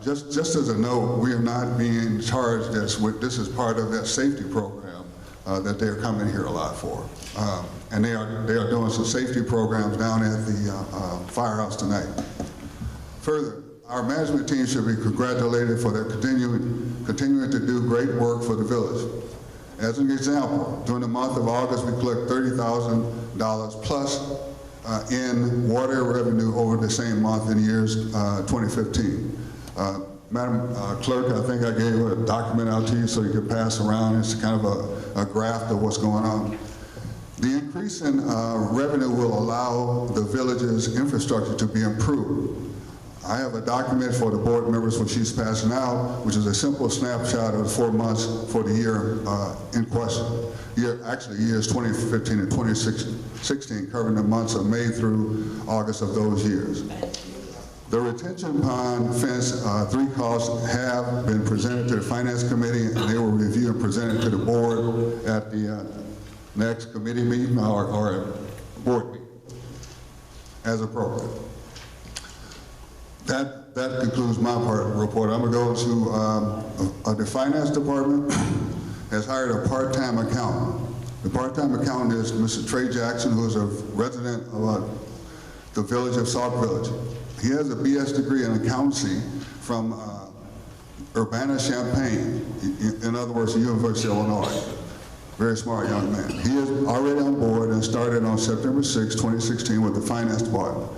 Just as a note, we are not being charged this is part of that safety program that they're coming here a lot for. And they are doing some safety programs down at the firehouse tonight. Further, our management team should be congratulated for their continuing to do great work for the village. As an example, during the month of August, we collect $30,000 plus in water revenue over the same month in years 2015. Madam Clerk, I think I gave a document out to you so you could pass around. It's kind of a graph of what's going on. The increase in revenue will allow the village's infrastructure to be improved. I have a document for the board members which she's passing out, which is a simple snapshot of the 4 months for the year in question. Actually, years 2015 and 2016, covering the months of May through August of those years. The retention pond fence 3 costs have been presented to the Finance Committee, and they will review and present it to the board at the next committee meeting or board meeting, as appropriate. That concludes my part of the report. I'm going to go to the Finance Department has hired a part-time accountant. The part-time accountant is Mr. Trey Jackson, who is a resident of the village of Sauk Village. He has a BS degree in accountancy from Urbana-Champaign, in other words, the University of Illinois. Very smart young man. He is already on board and started on September 6, 2016 with the Finance Department.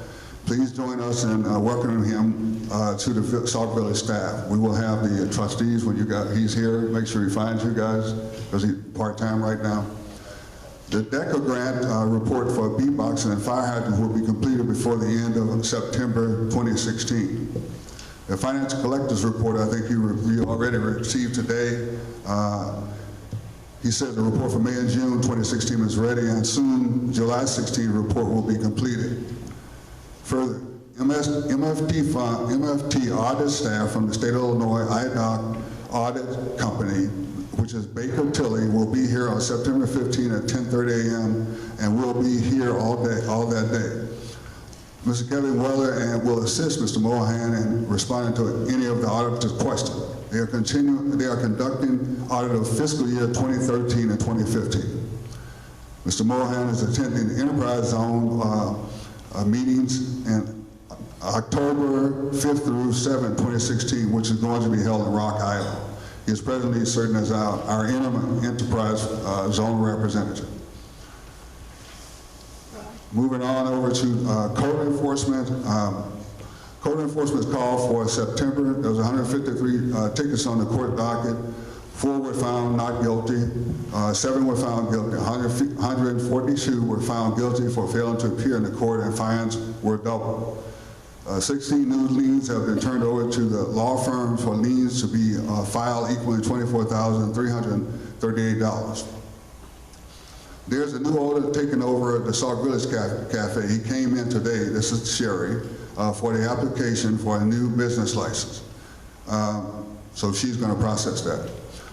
Please join us in welcoming him to the Sauk Village staff. We will have the trustees when he's here. Make sure he finds you guys, because he's part-time right now. The DECA grant report for beatboxing and fire hydrants will be completed before the end of September 2016. The finance collector's report, I think you already received today. He said the report for May and June 2016 is ready, and soon, July 16 report will be completed. Further, MFT audit staff from the state of Illinois IDOC audit company, which is Baker Tilly, will be here on September 15 at 10:30 a.m. and will be here all that day. Mr. Kevin Weller will assist Mr. Mohan in responding to any of the auditor's questions. They are conducting audit of fiscal year 2013 and 2015. Mr. Mohan is attending the Enterprise Zone meetings in October 5th through 7th, 2016, which is going to be held in Rock Island. He is presently serving as our interim Enterprise Zone representative. Moving on over to code enforcement. Code enforcement's call for September. There was 153 tickets on the court docket. 4 were found not guilty. 7 were found guilty. 142 were found guilty for failing to appear in the court, and fines were doubled. 16 new liens have been turned over to the law firms for liens to be filed equaling $24,338. There's a new owner taking over the Sauk Village Cafe. He came in today, this is Sherry, for the application for a new business license. So she's going to process that.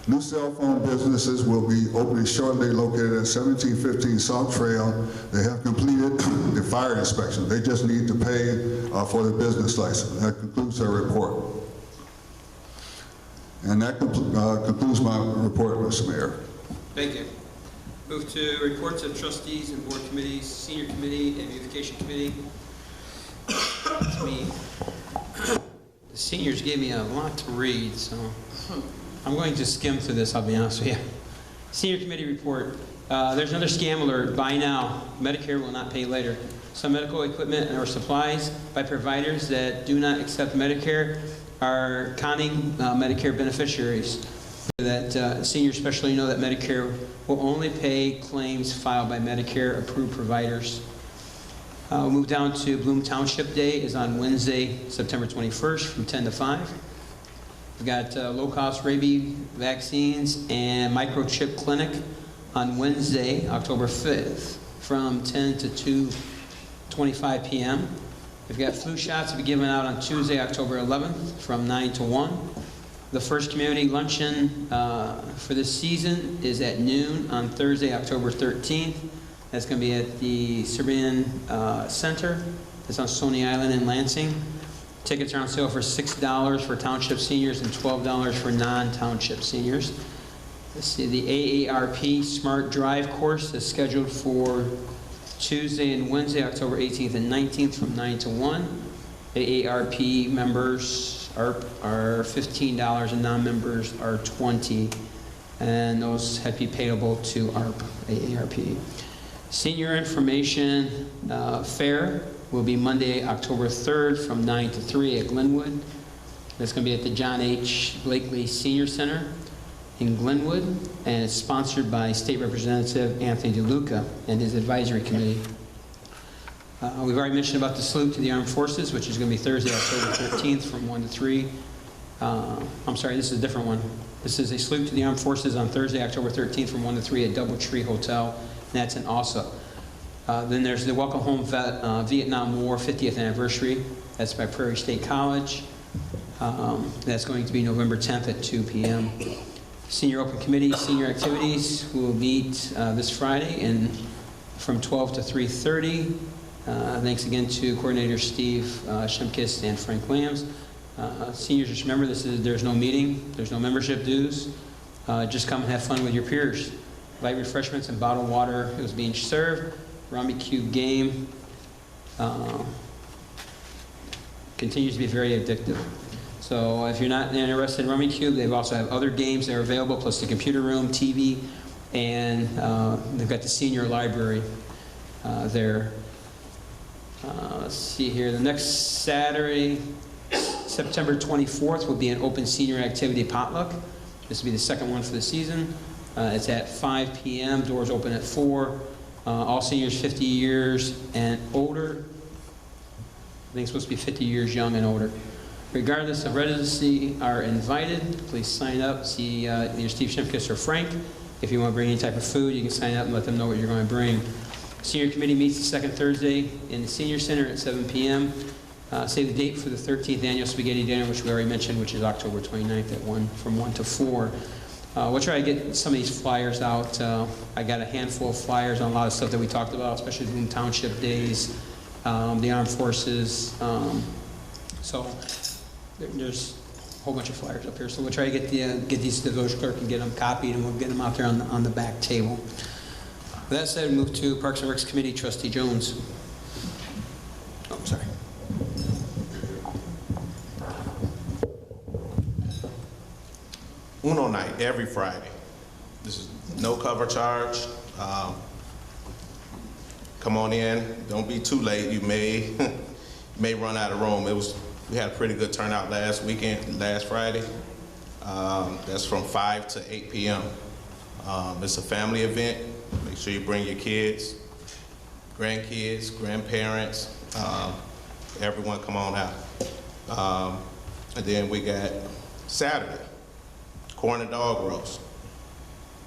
New cell phone businesses will be opening shortly, located at 1715 Sauk Trail. They have completed the fire inspection. They just need to pay for the business license. That concludes our report. And that concludes my report, Mr. Mayor. Thank you. Move to reports of trustees and board committees, senior committee and beautification committee. It's me. The seniors gave me a lot to read, so I'm going to skim through this, I'll be honest with you. Senior committee report. There's another scam alert. Buy now. Medicare will not pay later. Some medical equipment or supplies by providers that do not accept Medicare are conning Medicare beneficiaries. That seniors especially know that Medicare will only pay claims filed by Medicare approved providers. We'll move down to Bloom Township Day is on Wednesday, September 21st from 10 to 5. We've got low-cost rabies vaccines and microchip clinic on Wednesday, October 5th from 10 to 2:25 p.m. We've got flu shots to be given out on Tuesday, October 11th from 9 to 1. The first community luncheon for this season is at noon on Thursday, October 13th. That's going to be at the Serbian Center. It's on Stony Island in Lansing. Tickets are on sale for $6 for township seniors and $12 for non-township seniors. Let's see, the AARP Smart Drive course is scheduled for Tuesday and Wednesday, October 18th and 19th from 9 to 1. AARP members are $15 and non-members are $20. And those have to be payable to AARP. Senior Information Fair will be Monday, October 3rd from 9 to 3 at Glenwood. That's going to be at the John H. Blakely Senior Center in Glenwood, and it's sponsored by State Representative Anthony DeLuca and his advisory committee. We've already mentioned about the salute to the Armed Forces, which is going to be Thursday, October 13th from 1 to 3. I'm sorry, this is a different one. This is a salute to the Armed Forces on Thursday, October 13th from 1 to 3 at Doubletree Hotel, and that's in Ausa. Then there's the Welcome Home Vietnam War 50th anniversary. That's by Prairie State College. That's going to be November 10th at 2 p.m. Senior Open Committee, senior activities will meet this Friday and from 12 to 3:30. Thanks again to Coordinator Steve Shemkis and Frank Lambs. Seniors, just remember there's no meeting, there's no membership dues. Just come and have fun with your peers. Light refreshments and bottled water is being served. Rummy Cube game continues to be very addictive. So if you're not interested in Rummy Cube, they also have other games that are available, plus the computer room, TV, and they've got the senior library there. Let's see here. The next Saturday, September 24th, will be an open senior activity potluck. This will be the second one for the season. It's at 5 p.m. Doors open at 4. All seniors 50 years and older. I think it's supposed to be 50 years young and older. Regardless of residency, are invited. Please sign up. See either Steve Shemkis or Frank. If you want to bring any type of food, you can sign up and let them know what you're going to bring. Senior committee meets the second Thursday in the Senior Center at 7 p.m. Save the date for the 13th annual spaghetti dinner, which we already mentioned, which is October 29th at from 1 to 4. We'll try to get some of these flyers out. I got a handful of flyers on a lot of stuff that we talked about, especially Bloom Township Days, the Armed Forces. So there's a whole bunch of flyers up here. So we'll try to get these to the village clerk and get them copied, and we'll get them out there on the back table. With that said, move to Parks and Recs Committee, Trustee Jones. Oh, sorry. Uno night every Friday. This is no cover charge. Come on in. Don't be too late. You may run out of room. We had a pretty good turnout last Friday. That's from 5 to 8 p.m. It's a family event. Make sure you bring your kids, grandkids, grandparents. Everyone come on out. And then we got Saturday, corn and dog roast.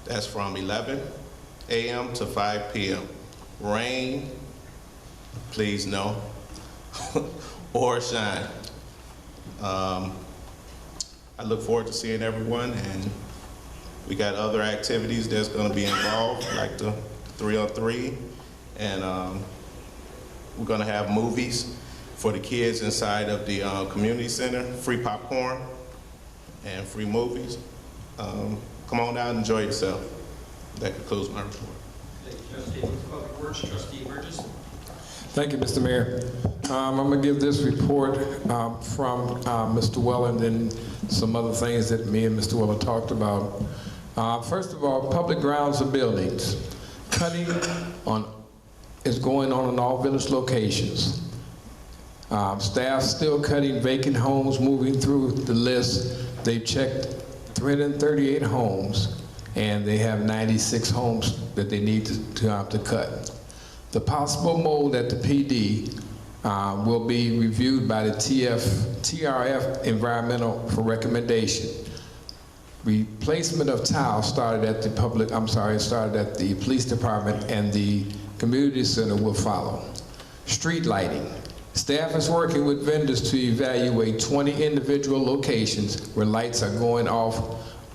That's from 11 a.m. to 5 p.m. Rain, please no, or shine. I look forward to seeing everyone, and We got other activities that's gonna be involved, like the 3-on-3, and we're gonna have movies for the kids inside of the community center, free popcorn and free movies. Come on out and enjoy yourself. That concludes my report. Thank you, Trustee. Public Works, Trustee Burgess. Thank you, Mr. Mayor. I'm going to give this report from Mr. Weller and then some other things that me and Mr. Weller talked about. First of all, public grounds and buildings. Cutting is going on in all village locations. Staff still cutting vacant homes, moving through the list. They've checked 338 homes, and they have 96 homes that they need to cut. The possible mold at the PD will be reviewed by the TRF Environmental for recommendation. Replacement of tile started at the police department, and the community center will follow. Street lighting. Staff is working with vendors to evaluate 20 individual locations where lights are going off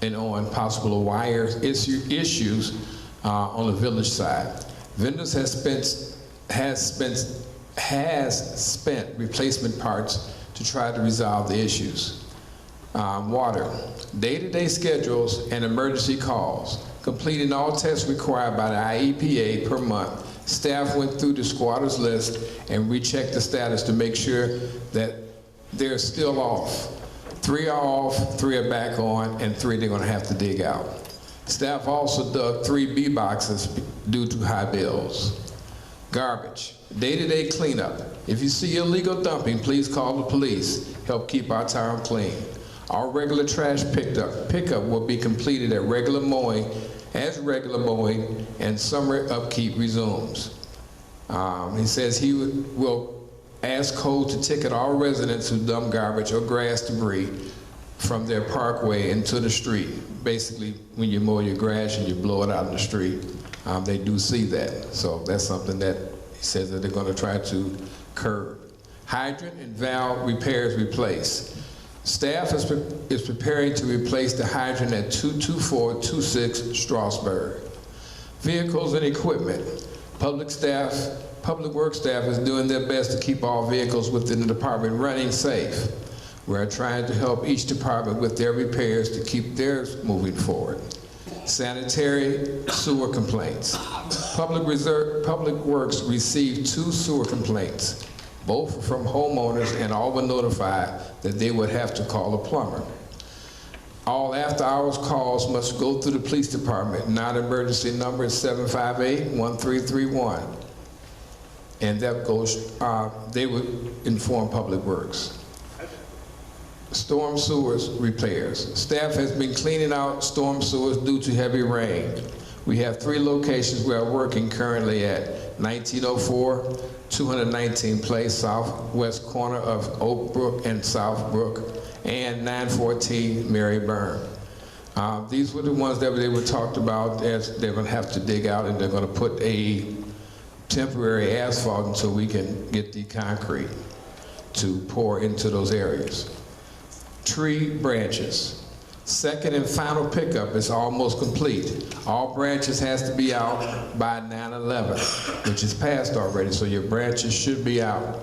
and on, possible wire issues on the village side. Vendors has spent replacement parts to try to resolve the issues. Water, day-to-day schedules and emergency calls, completing all tests required by the IEPA per month. Staff went through the squatters list and rechecked the status to make sure that they're still off. 3 are off, 3 are back on, and 3 they're gonna have to dig out. Staff also dug 3 B boxes due to high bills. Garbage, day-to-day cleanup. If you see illegal dumping, please call the police. Help keep our town clean. All regular trash pickup will be completed at regular mowing, and summer upkeep resumes. He says he will ask code to ticket all residents who dump garbage or grass debris from their parkway into the street. Basically, when you mow your grass and you blow it out in the street, they do see that. So that's something that he says that they're going to try to curb. Hydrant and valve repairs replaced. Staff is preparing to replace the hydrant at 22426 Strasburg. Vehicles and equipment. Public works staff is doing their best to keep all vehicles within the department running safe. We're trying to help each department with their repairs to keep theirs moving forward. Sanitary sewer complaints. Public Works received 2 sewer complaints. Both from homeowners, and all were notified that they would have to call a plumber. All after-hours calls must go through the police department. Non-emergency number is 758-1331. And that goes, they would inform Public Works. Storm sewers repairs. Staff has been cleaning out storm sewers due to heavy rain. We have 3 locations we are working currently at: 1904, 219 Place, southwest corner of Oak Brook and South Brook, and 914 Mary Byrne. These were the ones that they were talked about as they're going to have to dig out, and they're going to put a temporary asphalt until we can get the concrete to pour into those areas. Tree branches. Second and final pickup is almost complete. All branches has to be out by 9/11, which is passed already, so your branches should be out.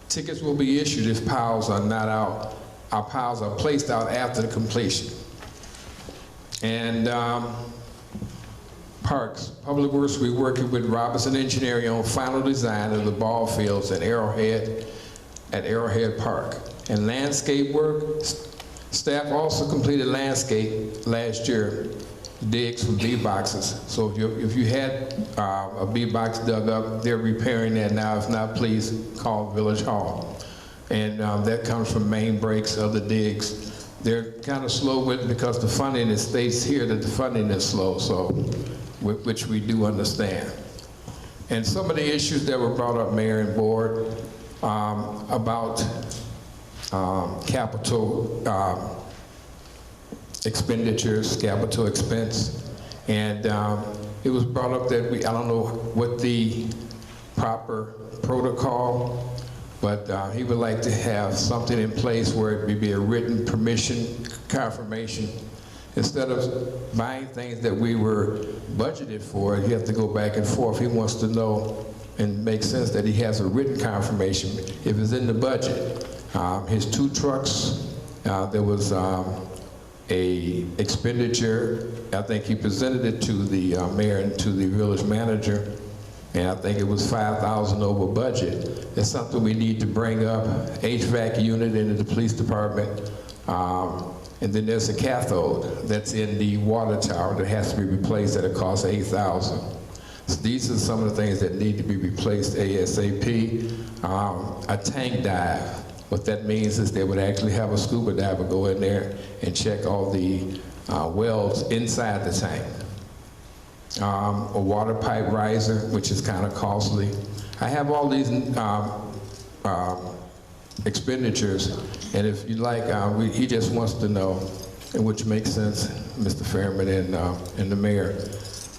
Tickets will be issued if piles are not out. Our piles are placed out after the completion. And parks. Public Works, we're working with Robinson Engineering on final design of the ball fields at Arrowhead Park. And landscape work. Staff also completed landscape last year, digs for B boxes. So if you had a B box dug up, they're repairing that now. If not, please call Village Hall. And that comes from main breaks of the digs. They're kind of slow with it because the funding, it states here that the funding is slow, so which we do understand. And some of the issues that were brought up, Mayor and Board, about capital expenditures, capital expense, and it was brought up that I don't know what the proper protocol, but he would like to have something in place where it would be a written permission confirmation instead of buying things that we were budgeted for, you have to go back and forth. He wants to know and make sense that he has a written confirmation if it's in the budget. His 2 trucks, there was a expenditure. I think he presented it to the mayor and to the village manager, and I think it was $5,000 over budget. It's something we need to bring up. HVAC unit into the police department, and then there's a cathode that's in the water tower that has to be replaced at a cost of $8,000. So these are some of the things that need to be replaced ASAP. A tank dive. What that means is they would actually have a scuba diver go in there and check all the wells inside the tank. A water pipe riser, which is kind of costly. I have all these expenditures, and if you like, he just wants to know, and which makes sense, Mr. Fairman and the mayor,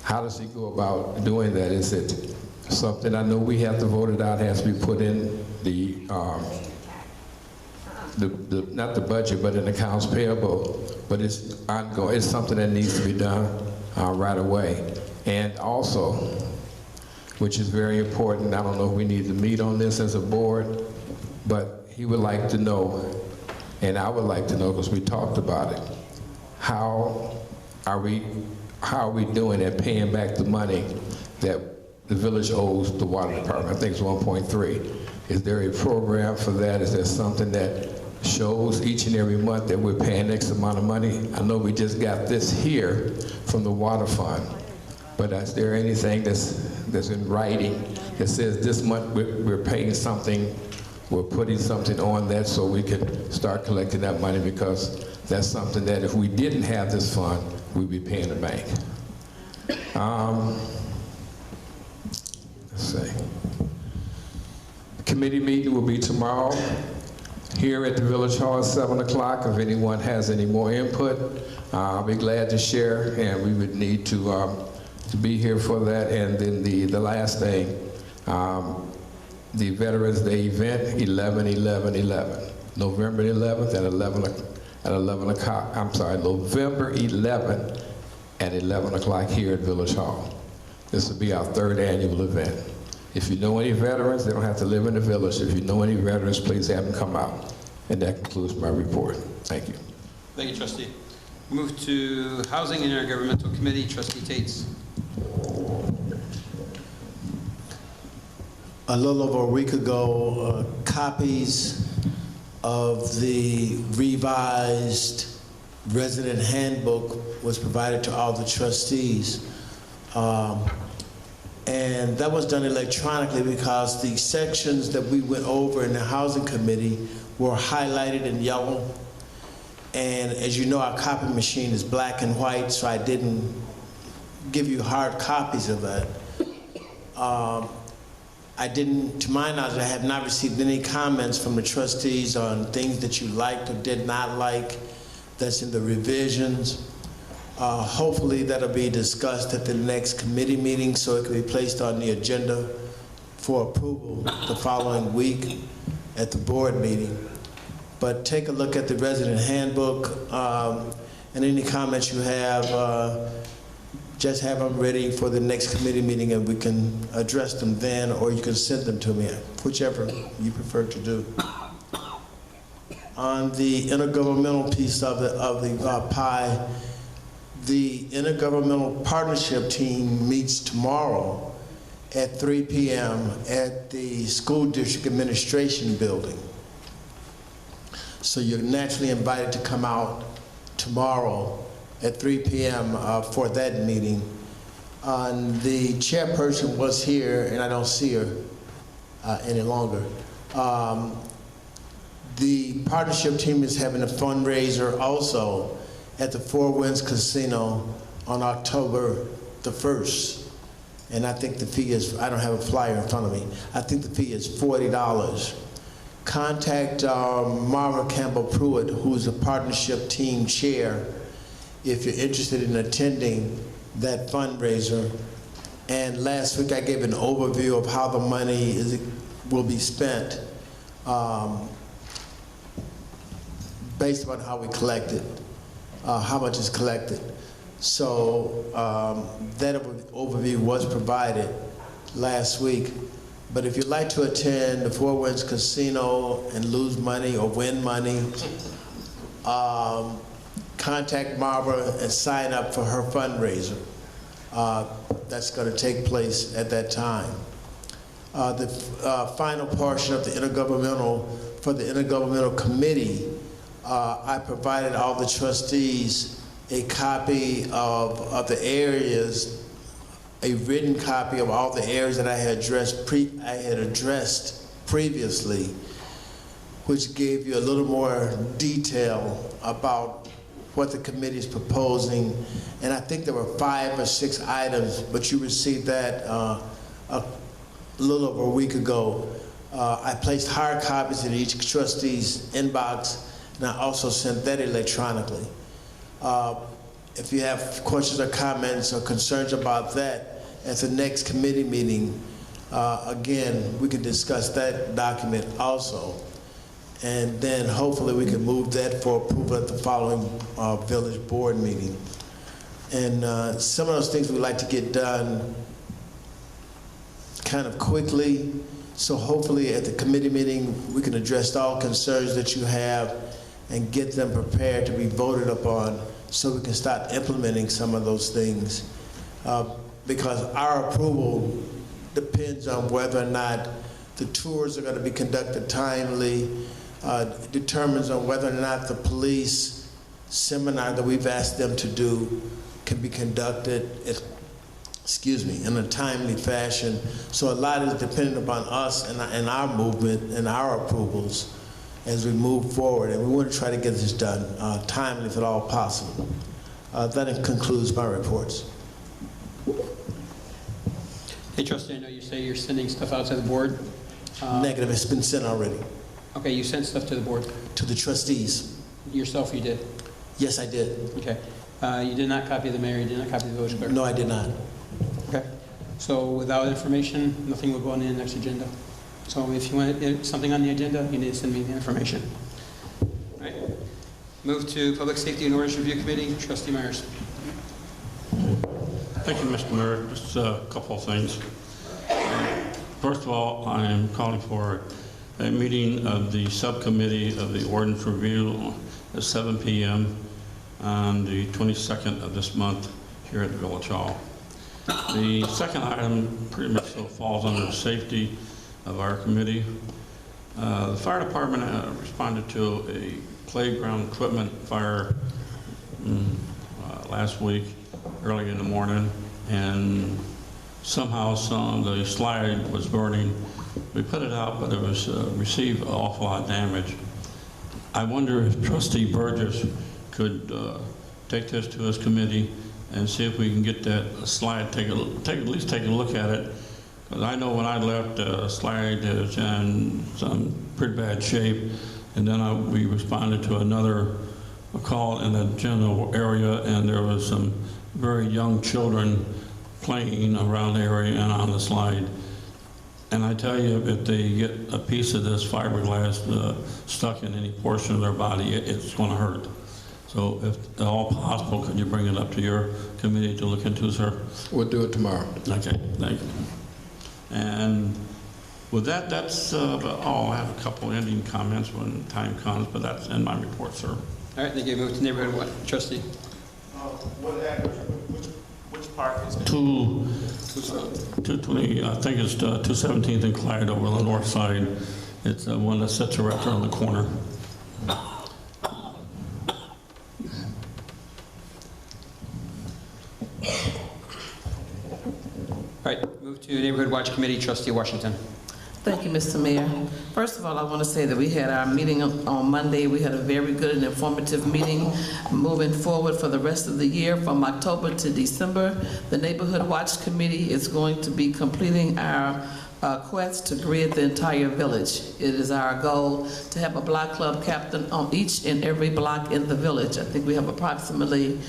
how does he go about doing that? Is it something, I know we have to vote it out, has to be put in the not the budget, but in accounts payable, but it's ongoing, it's something that needs to be done right away. And also, which is very important, I don't know if we need to meet on this as a board, but he would like to know, and I would like to know, because we talked about it, how are we doing at paying back the money that the village owes the water department? I think it's 1.3. Is there a program for that? Is there something that shows each and every month that we're paying X amount of money? I know we just got this here from the water fund, but is there anything that's in writing that says this month we're paying something, we're putting something on that so we can start collecting that money, because that's something that if we didn't have this fund, we'd be paying the bank. Let's see. Committee meeting will be tomorrow here at the Village Hall at 7 o'clock. If anyone has any more input, I'll be glad to share, and we would need to be here for that. And then the last thing, the Veterans Day event, 11/11/11, November 11th at 11 o'clock. I'm sorry, November 11th at 11 o'clock here at Village Hall. This will be our 3rd annual event. If you know any veterans, they don't have to live in the village. If you know any veterans, please have them come out. And that concludes my report. Thank you. Thank you, Trustee. Move to Housing and Intergovernmental Committee, Trustee Tates. A little over a week ago, copies of the revised resident handbook was provided to all the trustees. And that was done electronically because the sections that we went over in the Housing Committee were highlighted in yellow. And as you know, our copy machine is black and white, so I didn't give you hard copies of that. I didn't, to my knowledge, I have not received any comments from the trustees on things that you liked or did not like that's in the revisions. Hopefully that'll be discussed at the next committee meeting so it can be placed on the agenda for approval the following week at the board meeting. But take a look at the resident handbook, and any comments you have, just have them ready for the next committee meeting and we can address them then, or you can send them to me, whichever you prefer to do. On the intergovernmental piece of the pie, the Intergovernmental Partnership Team meets tomorrow at 3 p.m. at the School District Administration Building. So you're naturally invited to come out tomorrow at 3 p.m. For that meeting. The chairperson was here, and I don't see her any longer. The partnership team is having a fundraiser also at the Four Winds Casino on October the 1st. And I think the fee is, I don't have a flyer in front of me, I think the fee is $40. Contact Marva Campbell Pruitt, who's the partnership team chair, if you're interested in attending that fundraiser. And last week I gave an overview of how the money will be spent based on how we collect it. how much is collected. So that overview was provided last week. But if you'd like to attend the Four Winds Casino and lose money or win money, contact Barbara and sign up for her fundraiser. That's going to take place at that time. The final portion of the Intergovernmental Committee, I provided all the trustees a copy of the areas, a written copy of all the areas that I had addressed previously, which gave you a little more detail about what the committee is proposing. And I think there were 5 or 6 items, but you received that a little over a week ago. I placed hard copies in each trustee's inbox, and I also sent that electronically. If you have questions or comments or concerns about that at the next committee meeting, again, we can discuss that document also. And then hopefully we can move that for approval at the following village board meeting. And some of those things we'd like to get done kind of quickly. So hopefully at the committee meeting, we can address all concerns that you have and get them prepared to be voted upon so we can start implementing some of those things. Because our approval depends on whether or not the tours are going to be conducted timely, determines on whether or not the police seminar that we've asked them to do can be conducted, in a timely fashion. So a lot is dependent upon us and our movement and our approvals as we move forward. And we want to try to get this done timely if at all possible. That concludes my reports. Hey, Trustee, I know you say you're sending stuff out to the board. Negative, it's been sent already. Okay, you sent stuff to the board? To the trustees. Yourself, you did? Yes, I did. Okay. You did not copy the mayor, you did not copy the village clerk? No, I did not. Okay. So without information, nothing will go on the next agenda. So if you want something on the agenda, you need to send me the information. All right. Move to Public Safety and Orders Review Committee. Trustee Myers. Thank you, Mr. Mayor. Just a couple of things. First of all, I am calling for a meeting of the subcommittee of the ordinance review at 7 p.m. on the 22nd of this month here at the Village Hall. The second item pretty much falls under the safety of our committee. The fire department responded to a playground equipment fire last week, early in the morning, and somehow the slide was burning. We put it out, but it was received an awful lot of damage. I wonder if Trustee Burgess could take this to his committee and see if we can get that slide, at least take a look at it. Because I know when I left, the slide is in some pretty bad shape, and then we responded to another call in the general area, and there was some very young children playing around the area and on the slide. And I tell you, if they get a piece of this fiberglass stuck in any portion of their body, it's going to hurt. So if at all possible, could you bring it up to your committee to look into, sir? We'll do it tomorrow. Okay, thank you. And with that, that's all. I have a couple ending comments when time comes, but that's in my report, sir. All right, thank you. Move to neighborhood watch. Trustee. Which park is it? 220, I think it's 217th and Clyde over on the north side. It's the one that sits right there on the corner. All right, move to Neighborhood Watch Committee. Trustee Washington. Thank you, Mr. Mayor. First of all, I want to say that we had our meeting on Monday. We had a very good and informative meeting. Moving forward for the rest of the year, from October to December, the Neighborhood Watch Committee is going to be completing our quest to grid the entire village. It is our goal to have a block club captain on each and every block in the village. I think we have approximately,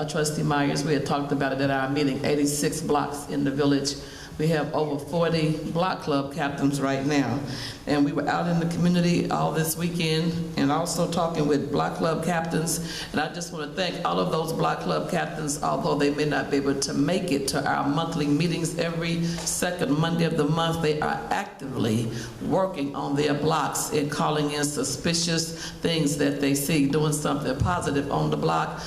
Trustee Myers, we had talked about it at our meeting, 86 blocks in the village. We have over 40 block club captains right now. And we were out in the community all this weekend and also talking with block club captains. And I just want to thank all of those block club captains, although they may not be able to make it to our monthly meetings every second Monday of the month. They are actively working on their blocks and calling in suspicious things that they see, doing something positive on the block,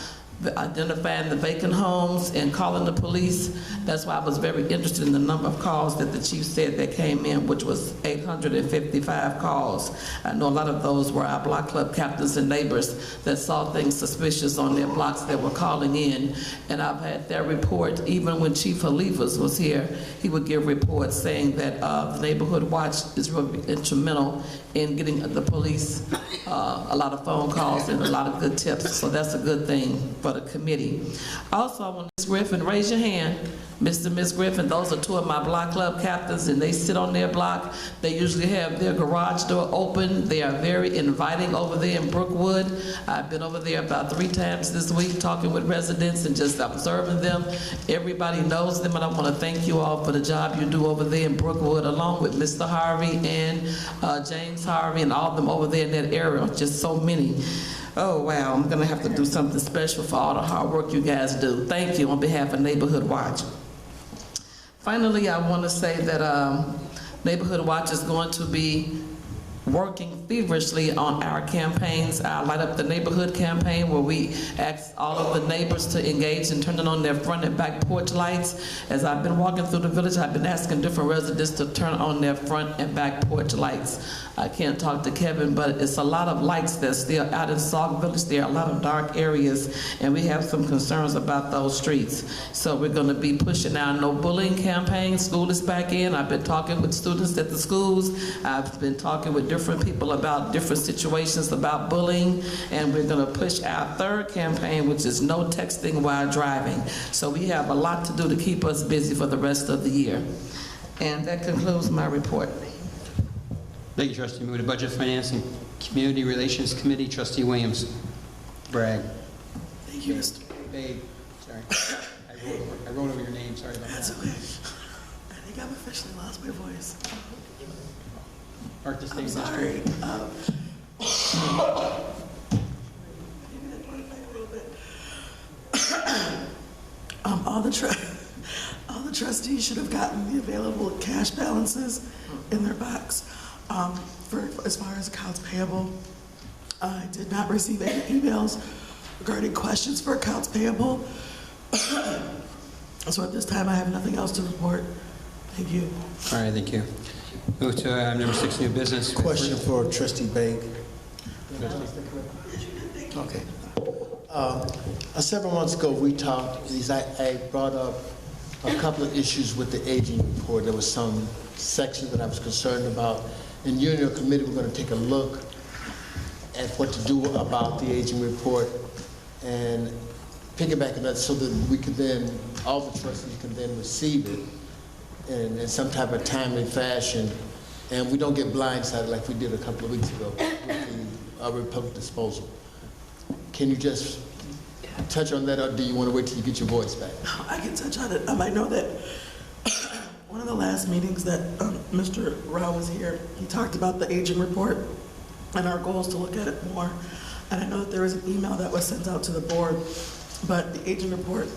identifying the vacant homes and calling the police. That's why I was very interested in the number of calls that the chief said that came in, which was 855 calls. I know a lot of those were our block club captains and neighbors that saw things suspicious on their blocks that were calling in. And I've had their report, even when Chief Halifas was here, he would give reports saying that the Neighborhood Watch is really instrumental in getting the police a lot of phone calls and a lot of good tips. So that's a good thing for the committee. Also, I want Ms. Griffin, raise your hand. Mr. and Ms. Griffin, those are two of my block club captains, and they sit on their block. They usually have their garage door open. They are very inviting over there in Brookwood. I've been over there about 3 times this week talking with residents and just observing them. Everybody knows them, and I want to thank you all for the job you do over there in Brookwood, along with Mr. Harvey and James Harvey and all of them over there in that area, just so many. Oh, wow, I'm gonna have to do something special for all the hard work you guys do. Thank you on behalf of Neighborhood Watch. Finally, I want to say that Neighborhood Watch is going to be working feverishly on our campaigns, our Light Up the Neighborhood campaign, where we ask all of the neighbors to engage in turning on their front and back porch lights. As I've been walking through the village, I've been asking different residents to turn on their front and back porch lights. I can't talk to Kevin, but it's a lot of lights that's still out in Sauk Village. There are a lot of dark areas, and we have some concerns about those streets. So we're going to be pushing our No Bullying campaign. School is back in. I've been talking with students at the schools. I've been talking with different people about different situations about bullying, and we're going to push our 3rd campaign, which is no texting while driving. So we have a lot to do to keep us busy for the rest of the year. And that concludes my report. Thank you, Trustee. Move to Budget, Finance, and Community Relations Committee. Trustee Williams. Bragg. Thank you, Mr. Babe. Sorry. I wrote over your name. Sorry about That's that. okay. I think I've officially lost my voice. Park the stage. I'm sorry. All the trustees should have gotten the available cash balances in their box. For as far as accounts payable, I did not receive any emails regarding questions for accounts payable. So at this time, I have nothing else to report. Thank you. All right, thank you. Move to item number 6, new business. Question for Trustee Baig. Okay. Several months ago, we talked, I brought up a couple of issues with the aging report. There was some sections that I was concerned about. And you and your committee were going to take a look at what to do about the aging report and piggyback on that so that we could then, all the trustees can then receive it in some type of timely fashion, and we don't get blindsided like we did a couple of weeks ago with the Republic disposal. Can you just touch on that, or do you want to wait till you get your voice back? I can touch on it. I know that one of the last meetings that Mr. Rao was here, he talked about the aging report and our goals to look at it more. And I know that there was an email that was sent out to the board, but the aging report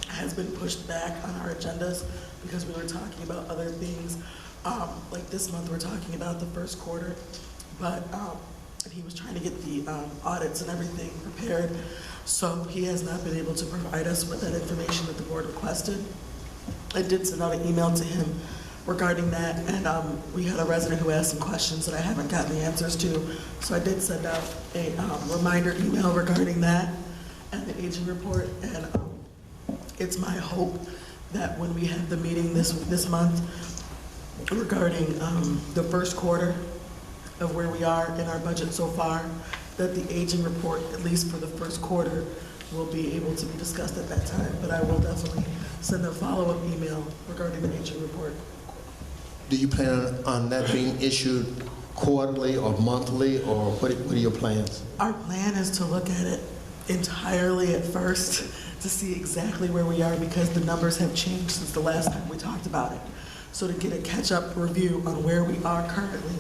has been pushed back on our agendas because we were talking about other things. Like this month, we're talking about the first quarter, but he was trying to get the audits and everything prepared. So he has not been able to provide us with that information that the board requested. I did send out an email to him regarding that, and we had a resident who asked some questions that I haven't gotten the answers to. So I did send out a reminder email regarding that and the aging report, and it's my hope that when we have the meeting this month regarding the first quarter of where we are in our budget so far, that the aging report, at least for the first quarter, will be able to be discussed at that time. But I will definitely send a follow-up email regarding the aging report. Do you plan on that being issued quarterly or monthly, or what are your plans? Our plan is to look at it entirely at first to see exactly where we are because the numbers have changed since the last time we talked about it. So to get a catch-up review on where we are currently,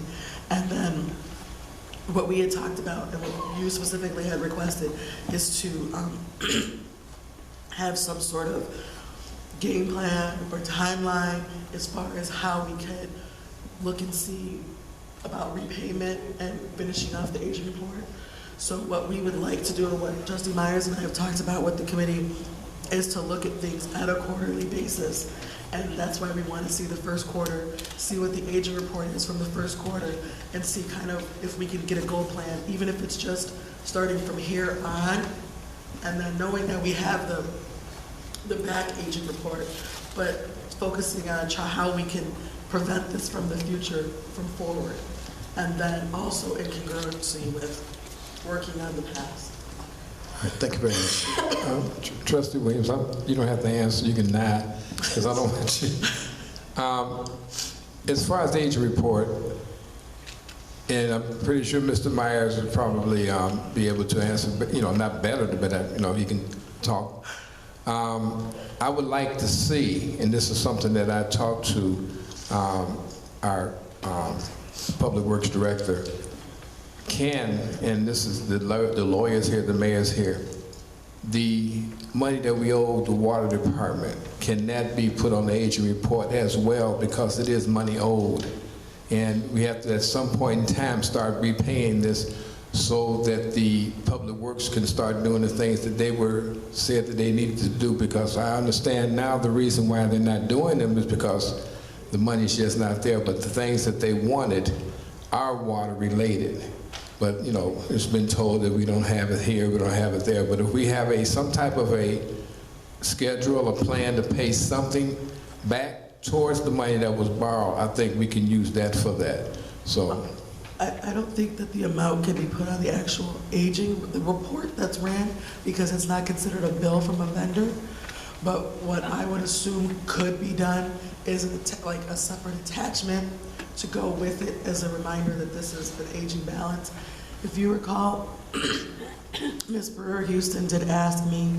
and then what we had talked about and what you specifically had requested is to have some sort of game plan or timeline as far as how we could look and see about repayment and finishing off the aging report. So what we would like to do, and what Trustee Myers and I have talked about with the committee, is to look at things at a quarterly basis. And that's why we want to see the first quarter, see what the aging report is from the first quarter, and see kind of if we can get a goal plan, even if it's just starting from here on, and then knowing that we have the back aging report, but focusing on how we can prevent this from the future, from forward. And then also in congruency with working on the past. All right, thank you very much. Trustee Williams, you don't have to answer, you can nod, because I don't want you. As far as the aging report, and I'm pretty sure Mr. Myers would probably be able to answer, but, not better, but he can talk. I would like to see, and this is something that I talked to our Public Works Director, and this is the lawyers here, the mayor's here, the money that we owe the water department, can that be put on the aging report as well, because it is money owed? And we have to, at some point in time, start repaying this so that the Public Works can start doing the things that they said that they needed to do, because I understand now the reason why they're not doing them is because the money's just not there, but the things that they wanted are water related. But, it's been told that we don't have it here, we don't have it there. But if we have some type of a schedule, a plan to pay something back towards the money that was borrowed, I think we can use that for that. So I don't think that the amount can be put on the actual aging report that's ran, because it's not considered a bill from a vendor. But what I would assume could be done is like a separate attachment to go with it as a reminder that this is an aging balance. If you recall, Ms. Brewer Houston did ask me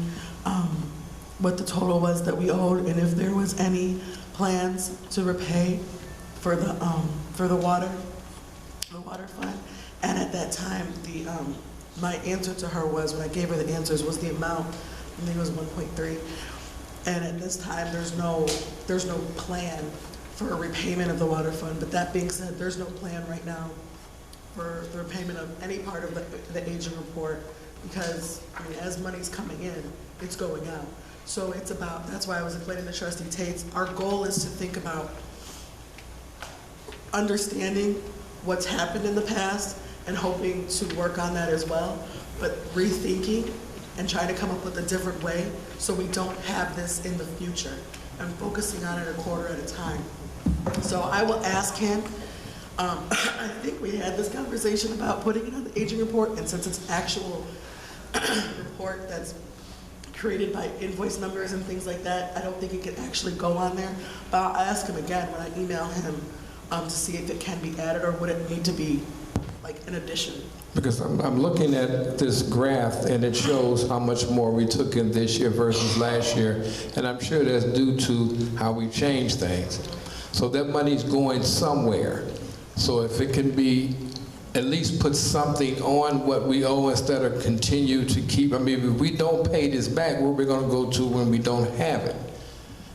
what the total was that we owed, and if there was any plans to repay for the water fund. And at that time, my answer to her was, when I gave her the answers, was the amount. I think it was 1.3. And at this time, there's no plan for a repayment of the water fund. But that being said, there's no plan right now for the repayment of any part of the aging report, because as money's coming in, it's going out. So it's about, that's why I was explaining to Trustee Tates, our goal is to think about understanding what's happened in the past and hoping to work on that as well, but rethinking and trying to come up with a different way so we don't have this in the future, and focusing on it a quarter at a time. So I will ask him, I think we had this conversation about putting it on the aging report, and since it's actual report that's created by invoice numbers and things like that, I don't think it can actually go on there. But I'll ask him again when I email him to see if it can be added, or would it need to be like an addition. Because I'm looking at this graph, and it shows how much more we took in this year versus last year, and I'm sure that's due to how we changed things. So that money's going somewhere. So if it can be, at least put something on what we owe instead of continue to keep, if we don't pay this back, where are we going to go to when we don't have it?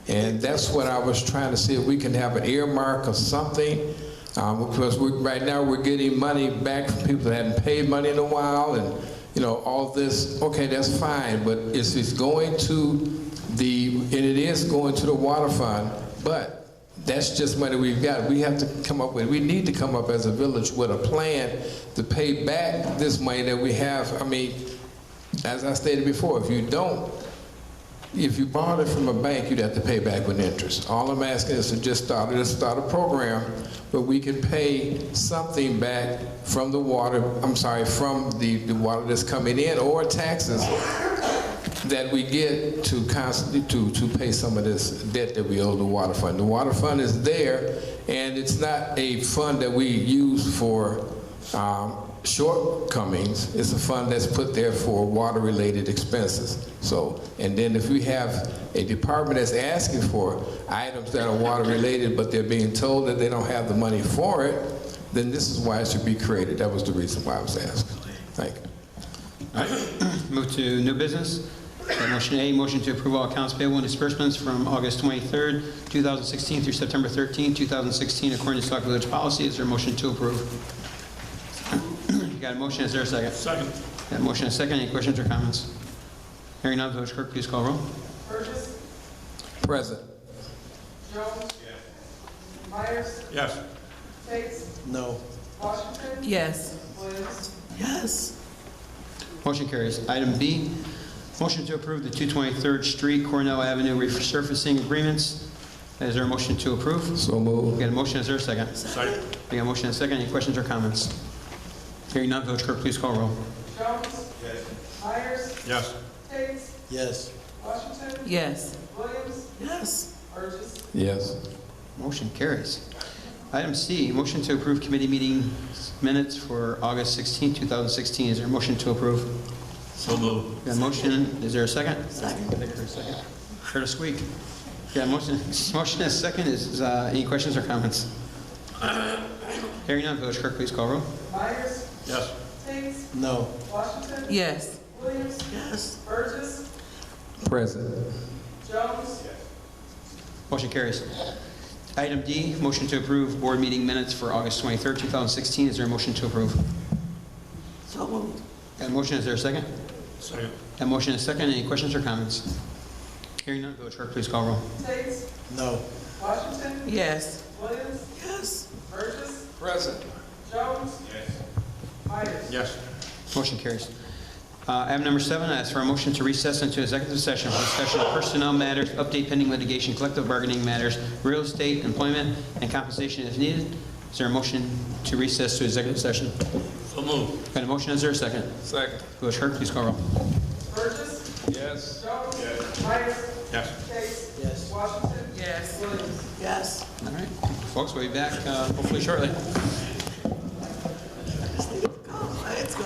And that's what I was trying to see, if we can have an earmark or something, because right now we're getting money back from people that hadn't paid money in a while, and all this. Okay, that's fine, but it's going to and it is going to the water fund, but that's just money we've got. We have to come up with, we need to come up as a village with a plan to pay back this money that we have. As I stated before, if you borrowed it from a bank, you'd have to pay back with interest. All I'm asking is to just start a program where we can pay something back from the water, from the water that's coming in, or taxes that we get to pay some of this debt that we owe the water fund. The water fund is there, and it's not a fund that we use for shortcomings, it's a fund that's put there for water-related expenses. So, and then if we have a department that's asking for items that are water-related, but they're being told that they don't have the money for it, then this is why it should be created. That was the reason why I was asking. Thank you. All right, move to new business. Motion A, motion to approve all accounts payable and disbursements from August 23rd, 2016 through September 13th, 2016, according to Sauk Village policy. Is there a motion to approve? You got a motion, is there a second? Second. Got a motion and a second. Any questions or comments? Hearing none, village clerk, please call roll. Burgess. Present. Jones. Yes. Myers. Yes. Tate. No. Washington. Yes. Williams. Yes. Motion carries. Item B, motion to approve the 223rd Street, Cornell Avenue resurfacing agreements. Is there a motion to approve? So moved. We got a motion, is there a second? Second. We got a motion and a second. Any questions or comments? Hearing none, village clerk, please call roll. Jones. Yes. Myers. Yes. Tate. Yes. Washington. Yes. Williams. Yes. Burgess. Yes. Motion carries. Item C, motion to approve committee meeting minutes for August 16, 2016. Is there a motion to approve? So moved. Got a motion, is there a second? Second. Heard a squeak. Yeah, motion and a second. Is any questions or comments? Hearing none, village clerk, please call roll. Myers. Yes. Tate. No. Washington. Yes. Williams. Yes. Burgess. Present. Jones. Motion carries. Item D, motion to approve board meeting minutes for August 23rd, 2016. Is there a motion to approve? So moved. Got a motion, is there a second? Second. Got a motion and a second. Any questions or comments? Hearing none, village clerk, please call roll. Tate. No. Washington. Yes. Williams. Yes. Burgess. Present. Jones. Yes. Myers. Yes. Motion carries. Item number 7, I ask for a motion to recess into executive session for discussion of personnel matters, update pending litigation, collective bargaining matters, real estate, employment, and compensation if needed. Is there a motion to recess to executive session? So moved. Got a motion, is there a second? Second. Village clerk, please call roll. Burgess. Yes. Jones. Yes. Myers. Yes. Tate. Yes. Washington. Yes. Williams. Yes. All right, folks, we'll be back hopefully shortly. Let's go.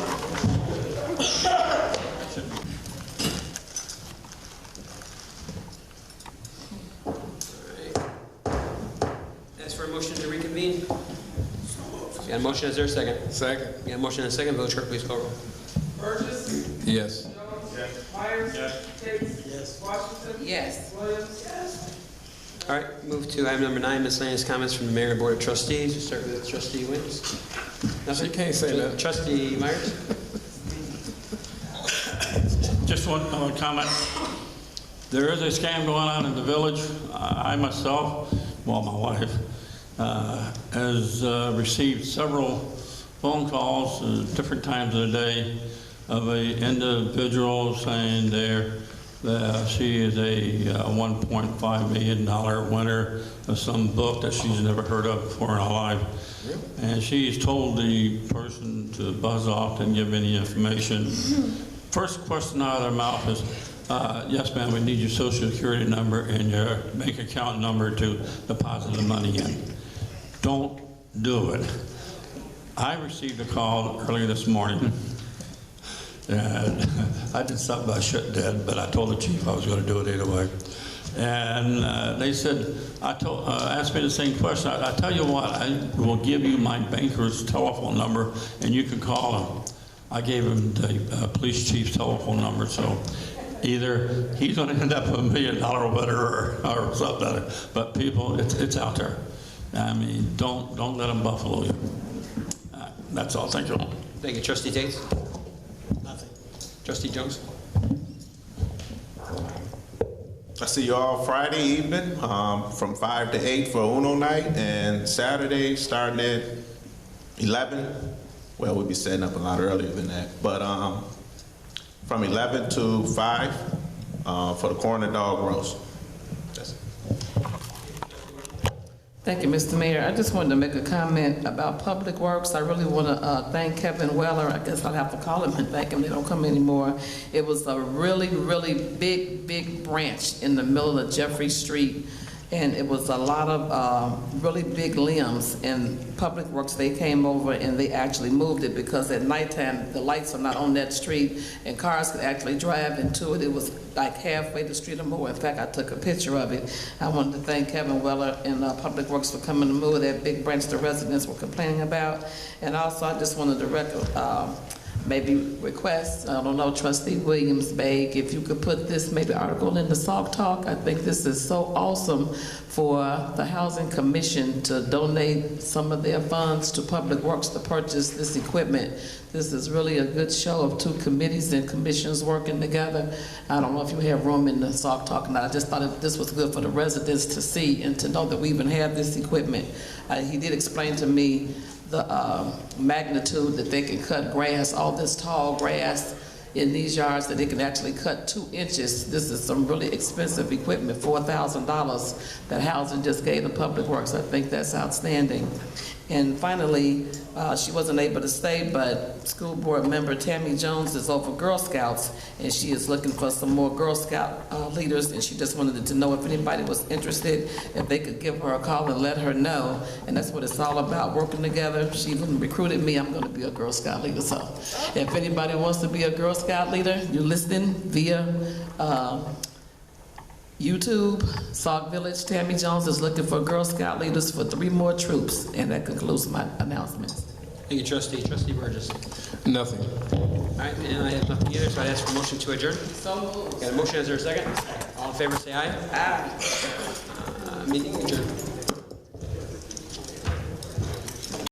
Ask for a motion to reconvene. Got a motion, is there a second? Second. Got a motion and a second. Village clerk, please call roll. Burgess. Yes. Jones. Yes. Myers. Yes. Tate. Yes. Washington. Yes. Williams. Yes. All right, move to item number 9, miscellaneous comments from the mayor and board of trustees. We'll start with trustee Williams. Nothing? She can't say that. Trustee Myers? Just one comment. There is a scam going on in the village. I myself, well, my wife, has received several phone calls at different times of the day of an individual saying that she is a $1.5 million winner of some book that she's never heard of before in her life. And she's told the person to buzz off and give any information. First question out of their mouth is, yes, ma'am, we need your social security number and your bank account number to deposit the money in. Don't do it. I received a call earlier this morning. And I did something I shouldn't have, but I told the chief I was going to do it anyway. And they said, asked me the same question. I tell you what, I will give you my banker's telephone number and you can call him. I gave him the police chief's telephone number, so either he's going to end up with $1 million winner or something. But people, it's out there. I mean, don't let them buffalo you. That's all. Thank you. Thank you. Trustee Tate? Nothing. Trustee Jones? I see you all Friday evening from 5 to 8 for Uno night, and Saturday starting at 11. Well, we'll be setting up a lot earlier than that, but from 11 to 5 for the corner dog roast. That's it. Thank you, Mr. Mayor. I just wanted to make a comment about Public Works. I really want to thank Kevin Weller. I guess I'll have to call him and thank him. They don't come anymore. It was a really, really big branch in the middle of Jeffrey Street. And it was a lot of really big limbs, and Public Works, they came over and they actually moved it because at nighttime, the lights are not on that street and cars could actually drive into it. It was like halfway the street or more. In fact, I took a picture of it. I wanted to thank Kevin Weller and Public Works for coming to move that big branch the residents were complaining about. And also, I just wanted to maybe request, I don't know, Trustee Williams-Begg, if you could put this maybe article in the Sauk Talk. I think this is so awesome for the Housing Commission to donate some of their funds to Public Works to purchase this equipment. This is really a good show of two committees and commissions working together. I don't know if you have room in the Sauk Talk or not. I just thought this was good for the residents to see and to know that we even have this equipment. He did explain to me the magnitude that they can cut grass, all this tall grass in these yards, that they can actually cut 2 inches. This is some really expensive equipment, $4,000 that Housing just gave the Public Works. I think that's outstanding. And finally, she wasn't able to stay, but school board member Tammy Jones is over Girl Scouts, and she is looking for some more Girl Scout leaders, and she just wanted to know if anybody was interested, if they could give her a call and let her know. And that's what it's all about, working together. She even recruited me. I'm going to be a Girl Scout leader. So if anybody wants to be a Girl Scout leader, you're listening via YouTube, Sauk Village. Tammy Jones is looking for Girl Scout leaders for 3 more troops. And that concludes my announcements. Thank you, Trustee. Trustee Burgess. Nothing. All right, and I have nothing either, so I ask for a motion to adjourn. So moved. Got a motion, is there a second? All in favor, say aye. Aye. Meeting adjourned.